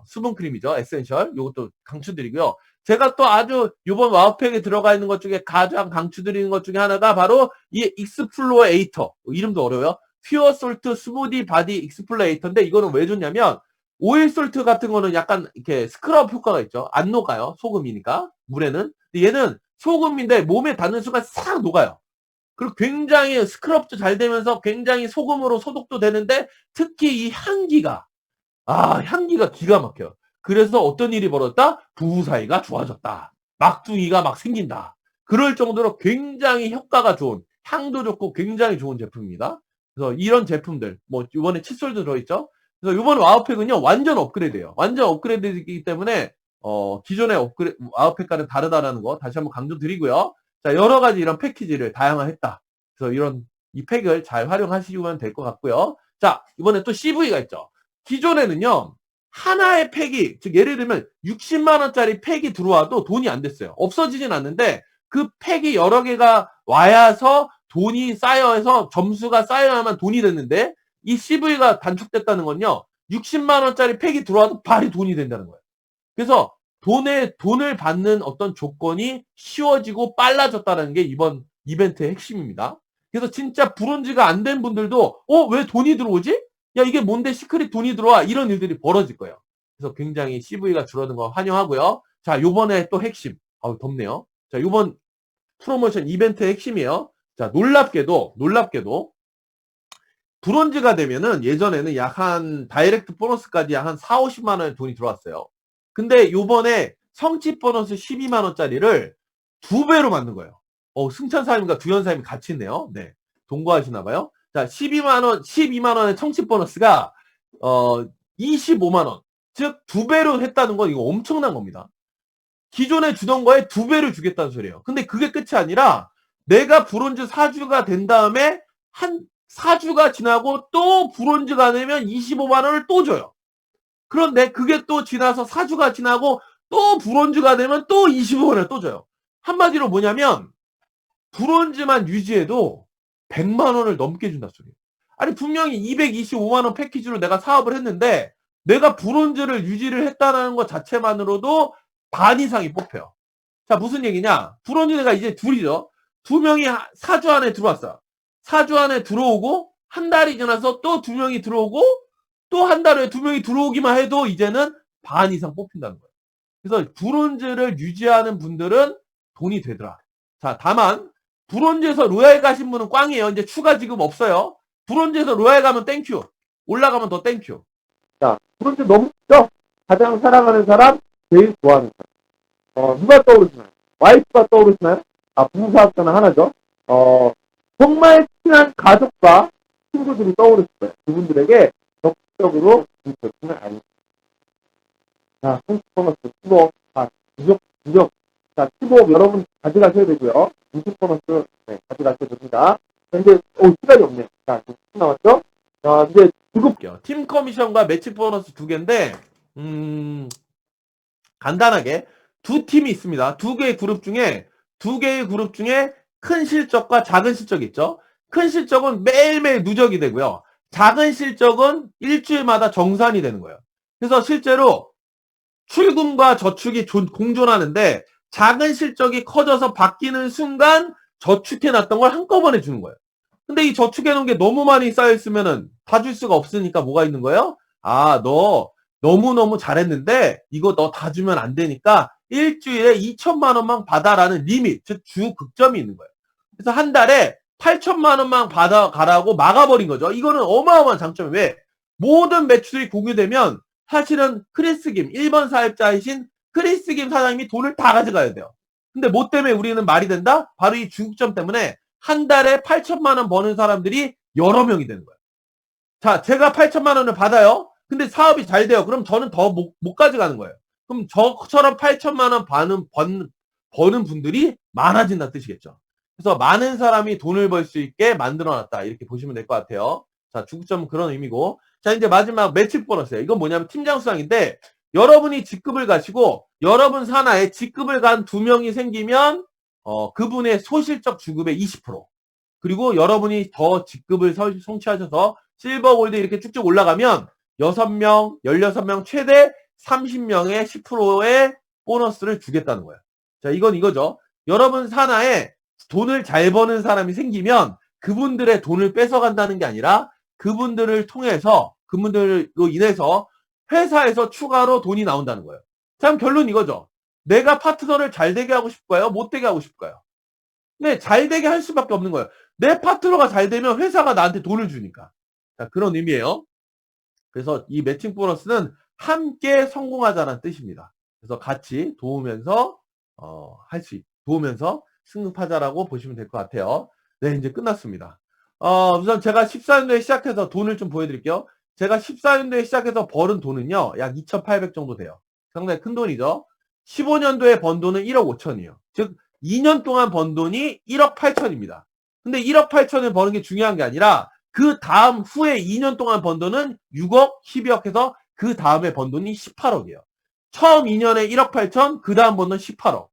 수분크림이죠. 에센셜. 요것도 강추드리고요. 제가 또 아주 요번 와우팩에 들어가 있는 것 중에 가장 강추드리는 것 중에 하나가 바로 이 익스플로에이터. 이름도 어려워요. 퓨어 솔트 스무디 바디 익스플로에이터인데 이거는 왜 좋냐면 오일 솔트 같은 거는 약간 이렇게 스크럽 효과가 있죠. 안 녹아요. 소금이니까. 물에는. 근데 얘는 소금인데 몸에 닿는 순간 싹 녹아요. 그리고 굉장히 스크럽도 잘 되면서 굉장히 소금으로 소독도 되는데 특히 이 향기가 기가 막혀요. 그래서 어떤 일이 벌어졌다? 부부 사이가 좋아졌다. 막둥이가 막 생긴다. 그럴 정도로 굉장히 효과가 좋은, 향도 좋고 굉장히 좋은 제품입니다. 그래서 이런 제품들, 이번에 칫솔도 들어있죠? 그래서 이번 와우팩은요, 완전 업그레이드예요. 완전 업그레이드이기 때문에, 기존의 와우팩과는 다르다라는 거 다시 한번 강조드리고요. 자, 여러 가지 이런 패키지를 다양화했다. 그래서 이 팩을 잘 활용하시면 될 것 같고요. 자, 이번에 또 CV가 있죠. 기존에는요, 하나의 팩이, 즉, 예를 들면 60만원짜리 팩이 들어와도 돈이 안 됐어요. 없어지진 않는데, 그 팩이 여러 개가 와야서 돈이 쌓여서 점수가 쌓여야만 돈이 됐는데, 이 CV가 단축됐다는 건요, 60만원짜리 팩이 들어와도 바로 돈이 된다는 거예요. 그래서 돈을 받는 어떤 조건이 쉬워지고 빨라졌다는 게 이번 이벤트의 핵심입니다. 그래서 진짜 브론즈가 안 된 분들도, 왜 돈이 들어오지? 야, 이게 뭔데 시크릿 돈이 들어와? 이런 일들이 벌어질 거예요. 그래서 굉장히 CV가 줄어든 거 환영하고요. 자, 요번에 또 핵심. 덥네요. 자, 요번 프로모션 이벤트의 핵심이에요. 자, 놀랍게도, 브론즈가 되면은 예전에는 약 한, 다이렉트 보너스까지 약 한 4, 50만원의 돈이 들어왔어요. 근데 요번에 성취 보너스 12만원짜리를 2배로 만든 거예요. 승찬 사임과 두현 사임이 같이 있네요. 네. 동거하시나 봐요. 자, 12만 원의 청취 보너스가 25만 원. 즉 2배로 했다는 건 이거 엄청난 겁니다. 기존에 주던 거에 2배를 주겠다는 소리예요. 근데 그게 끝이 아니라 내가 브론즈 4주가 된 다음에 한 4주가 지나고 또 브론즈가 되면 25만 원을 또 줘요. 그런데 그게 또 지나서 4주가 지나고 또 브론즈가 되면 또 25만 원을 또 줘요. 한마디로 뭐냐면 브론즈만 유지해도 100만 원을 넘게 준다 소리예요. 아니 분명히 225만 원 패키지로 내가 사업을 했는데 내가 브론즈를 유지를 했다는 것 자체만으로도 반 이상이 뽑혀요. 자, 무슨 얘기냐? 브론즈가 이제 둘이죠. 2명이 4주 안에 들어왔어. 4주 안에 들어오고 한 달이 지나서 또 2명이 들어오고 또 한 달 후에 2명이 들어오기만 해도 이제는 반 이상 뽑힌다는 거예요. 그래서 브론즈를 유지하는 분들은 돈이 되더라. 자, 다만 브론즈에서 로얄 가신 분은 꽝이에요. 이제 추가 지금 없어요. 브론즈에서 로얄 가면 땡큐. 올라가면 더 땡큐. 자, 브론즈 너무 좋죠? 가장 사랑하는 사람, 제일 좋아하는 사람. 누가 떠오르시나요? 와이프가 떠오르시나요? 부부사업자는 하나죠. 정말 친한 가족과 친구들이 떠오르실 거예요. 그분들에게 적극적으로 주셨으면 알겠습니다. 자, 통수 보너스 15. 부족. 자, 15 여러분 가져가셔야 되고요. 20 보너스 가져가셔야 됩니다. 이제 시간이 없네요. 자, 10분 남았죠? 이제 팀 커미션과 매치 보너스 2개인데 간단하게 두 팀이 있습니다. 두 개의 그룹 중에 큰 실적과 작은 실적이 있죠. 큰 실적은 매일매일 누적이 되고요. 작은 실적은 일주일마다 정산이 되는 거예요. 그래서 실제로 출금과 저축이 공존하는데 작은 실적이 커져서 바뀌는 순간 저축해놨던 걸 한꺼번에 주는 거예요. 근데 이 저축해놓은 게 너무 많이 쌓여있으면은 다 줄 수가 없으니까 뭐가 있는 거예요? 너 너무너무 잘했는데 이거 너 다 주면 안 되니까 일주일에 2천만 원만 받아라는 리밋, 즉 주 극점이 있는 거예요. 그래서 한 달에 8천만 원만 받아가라고 막아버린 거죠. 이거는 어마어마한 장점이 왜? 모든 매출이 공유되면 사실은 크리스 김, 1번 사업자이신 크리스 김 사장님이 돈을 다 가져가야 돼요. 근데 뭐 때문에 우리는 말이 된다? 바로 이 주극점 때문에 한 달에 8천만 원 버는 사람들이 여러 명이 되는 거예요. 자, 제가 8천만 원을 받아요. 근데 사업이 잘 돼요. 그럼 저는 더 못 가져가는 거예요. 그럼 저처럼 8천만 원 버는 분들이 많아진다는 뜻이겠죠. 그래서 많은 사람이 돈을 벌 수 있게 만들어놨다. 이렇게 보시면 될 것 같아요. 자, 주구점은 그런 의미고. 자, 이제 마지막 매치 보너스예요. 이건 뭐냐면 팀장 수당인데 여러분이 직급을 가시고 여러분 산하에 직급을 간 2명이 생기면 그분의 소실적 주급의 20%. 그리고 여러분이 더 직급을 성취하셔서 실버, 골드 이렇게 쭉쭉 올라가면 6명, 16명, 최대 30명의 10%의 보너스를 주겠다는 거예요. 자, 이건 이거죠. 여러분 산하에 돈을 잘 버는 사람이 생기면 그분들의 돈을 뺏어간다는 게 아니라 그분들을 통해서, 그분들로 인해서 회사에서 추가로 돈이 나온다는 거예요. 참 결론 이거죠. 내가 파트너를 잘 되게 하고 싶을까요? 못 되게 하고 싶을까요? 네, 잘 되게 할 수밖에 없는 거예요. 내 파트너가 잘 되면 회사가 나한테 돈을 주니까. 자, 그런 의미예요. 그래서 이 매칭 보너스는 함께 성공하자는 뜻입니다. 그래서 같이 도우면서 도우면서 승급하자라고 보시면 될 것 같아요. 네, 이제 끝났습니다. 우선 제가 14년도에 시작해서 돈을 좀 보여드릴게요. 제가 14년도에 시작해서 벌은 돈은요, 약 2,800 정도 돼요. 상당히 큰 돈이죠. 15년도에 번 돈은 1억 5천이에요. 즉, 2년 동안 번 돈이 1억 8천입니다. 근데 1억 8천을 버는 게 중요한 게 아니라 그 다음 후에 2년 동안 번 돈은 6억, 12억 해서 그 다음에 번 돈이 18억이에요. 처음 2년에 1억 8천, 그 다음 번 돈 18억.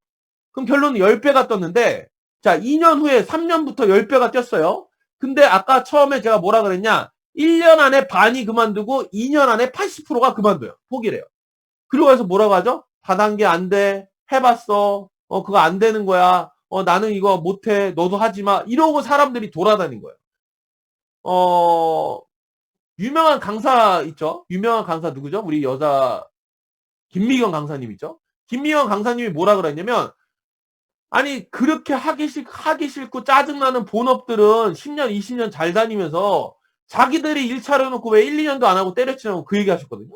그럼 결론은 10배가 떴는데, 자, 2년 후에 3년부터 10배가 뛰었어요. 근데 아까 처음에 제가 뭐라 그랬냐? 1년 안에 반이 그만두고 2년 안에 80%가 그만둬요. 포기를 해요. 그리고 해서 뭐라고 하죠? 다단계 안 돼. 해봤어. 그거 안 되는 거야. 나는 이거 못해. 너도 하지 마. 이러고 사람들이 돌아다닌 거예요. 유명한 강사 있죠? 유명한 강사 누구죠? 우리 여자 김미경 강사님 있죠? 김미경 강사님이 뭐라 그랬냐면, 아니 그렇게 하기 싫고 짜증나는 본업들은 10년 20년 잘 다니면서 자기들이 일 차려놓고 왜 1, 2년도 안 하고 때려치냐고 그 얘기 하셨거든요.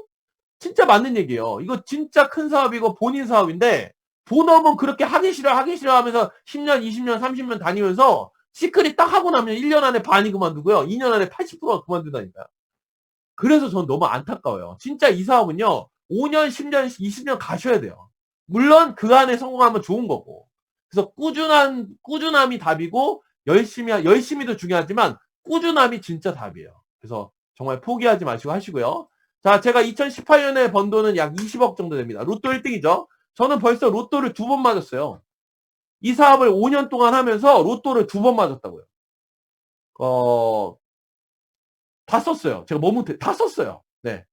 진짜 맞는 얘기예요. 이거 진짜 큰 사업이고 본인 사업인데 본업은 그렇게 하기 싫어 하면서 10년, 20년, 30년 다니면서 시크릿 딱 하고 나면 1년 안에 반이 그만두고요. 2년 안에 80%가 그만둔다니까요. 그래서 전 너무 안타까워요. 진짜 이 사업은요. 5년, 10년, 20년 가셔야 돼요. 물론 그 안에 성공하면 좋은 거고. 그래서 꾸준함이 답이고 열심히도 중요하지만 꾸준함이 진짜 답이에요. 그래서 정말 포기하지 마시고 하시고요. 자, 제가 2018년에 번 돈은 약 20억 정도 됩니다. 로또 1등이죠. 저는 벌써 로또를 2번 맞았어요. 이 사업을 5년 동안 하면서 로또를 2번 맞았다고요. 다 썼어요. 제가 뭐 못해. 다 썼어요. 네.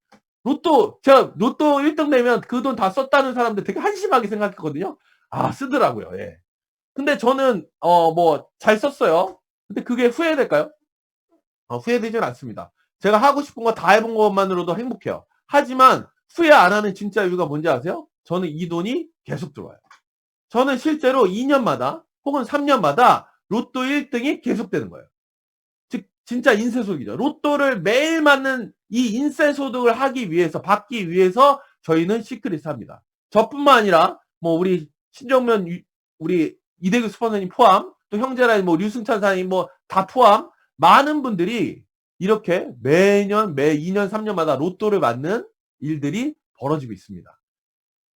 제가 로또 1등 되면 그 돈 다 썼다는 사람들 되게 한심하게 생각했거든요. 아, 쓰더라고요. 예. 근데 저는, 잘 썼어요. 근데 그게 후회될까요? 후회되진 않습니다. 제가 하고 싶은 거 다 해본 것만으로도 행복해요. 하지만 후회 안 하는 진짜 이유가 뭔지 아세요? 저는 이 돈이 계속 들어와요. 저는 실제로 2년마다 혹은 3년마다 로또 1등이 계속되는 거예요. 즉 진짜 인쇄소득이죠. 로또를 매일 맞는 이 인쇄소득을 받기 위해서 저희는 시크릿을 합니다. 저뿐만 아니라 우리 신정면 우리 이대규 스폰서님 포함 또 형제라인 류승찬 사장님 다 포함 많은 분들이 이렇게 매년 매 2년 3년마다 로또를 맞는 일들이 벌어지고 있습니다.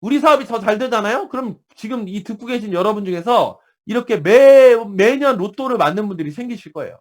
우리 사업이 더 잘 되잖아요? 그럼 지금 이 듣고 계신 여러분 중에서 이렇게 매년 로또를 맞는 분들이 생기실 거예요.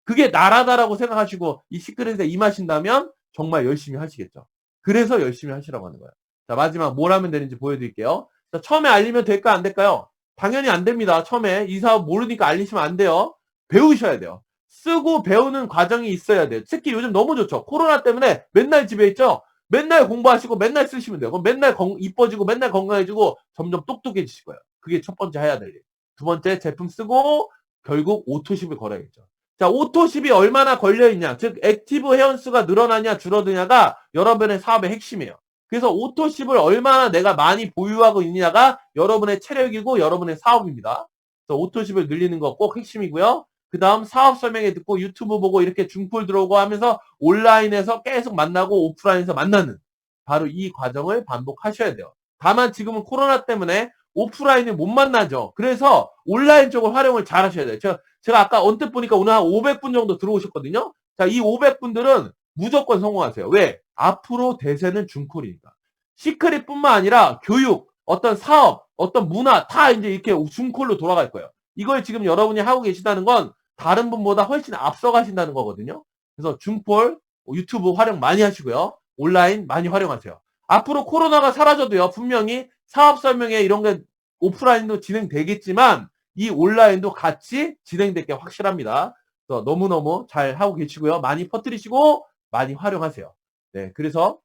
그게 나라다라고 생각하시고 이 시크릿에 임하신다면 정말 열심히 하시겠죠. 그래서 열심히 하시라고 하는 거예요. 자, 마지막 뭘 하면 되는지 보여드릴게요. 자, 처음에 알리면 될까 안 될까요? 당연히 안 됩니다. 처음에 이 사업 모르니까 알리시면 안 돼요. 배우셔야 돼요. 쓰고 배우는 과정이 있어야 돼요. 특히 요즘 너무 좋죠. 코로나 때문에 맨날 집에 있죠. 맨날 공부하시고 맨날 쓰시면 돼요. 그럼 맨날 이뻐지고 맨날 건강해지고 점점 똑똑해지실 거예요. 그게 첫 번째 해야 될 일. 두 번째 제품 쓰고 결국 오토십을 걸어야겠죠. 자, 오토십이 얼마나 걸려있냐, 즉 액티브 회원수가 늘어나냐 줄어드냐가 여러분의 사업의 핵심이에요. 그래서 오토십을 얼마나 내가 많이 보유하고 있느냐가 여러분의 체력이고 여러분의 사업입니다. 그래서 오토십을 늘리는 거 꼭 핵심이고요. 그 다음 사업 설명회 듣고 유튜브 보고 이렇게 중풀 들어오고 하면서 온라인에서 계속 만나고 오프라인에서 만나는 바로 이 과정을 반복하셔야 돼요. 다만 지금은 코로나 때문에 오프라인을 못 만나죠. 그래서 온라인 쪽을 활용을 잘 하셔야 돼요. 제가 아까 언뜻 보니까 오늘 한 500분 정도 들어오셨거든요. 자, 이 500분들은 무조건 성공하세요. 왜? 앞으로 대세는 중콜이니까. 시크릿뿐만 아니라 교육, 어떤 사업, 어떤 문화 다 이제 이렇게 중콜로 돌아갈 거예요. 이걸 지금 여러분이 하고 계시다는 건 다른 분보다 훨씬 앞서가신다는 거거든요. 그래서 중콜, 유튜브 활용 많이 하시고요. 온라인 많이 활용하세요. 앞으로 코로나가 사라져도요. 분명히 사업 설명회 이런 게 오프라인도 진행되겠지만 이 온라인도 같이 진행될 게 확실합니다. 그래서 너무너무 잘 하고 계시고요. 많이 퍼뜨리시고 많이 활용하세요. 네, 그래서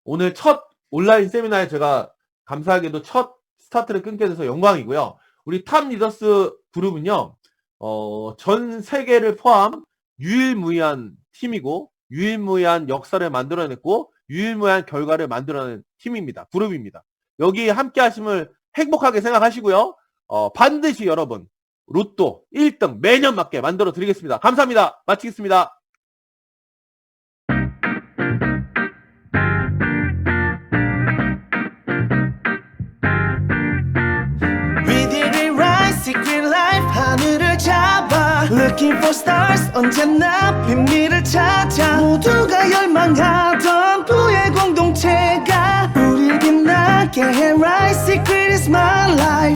오늘 첫 온라인 세미나에 제가 감사하게도 첫 스타트를 끊게 돼서 영광이고요. 우리 탑 리더스 그룹은요. 전 세계를 포함 유일무이한 팀이고 유일무이한 역사를 만들어냈고 유일무이한 결과를 만들어낸 팀입니다. 그룹입니다. 여기 함께 하심을 행복하게 생각하시고요. 반드시 여러분 로또 1등 매년 맞게 만들어 드리겠습니다. 감사합니다. 마치겠습니다. We did it right, secret life 하늘을 잡아 Looking for stars 언제나 비밀을 찾아 모두가 열망하던 부의 공동체가 우릴 빛나게 해 Right, secret is my life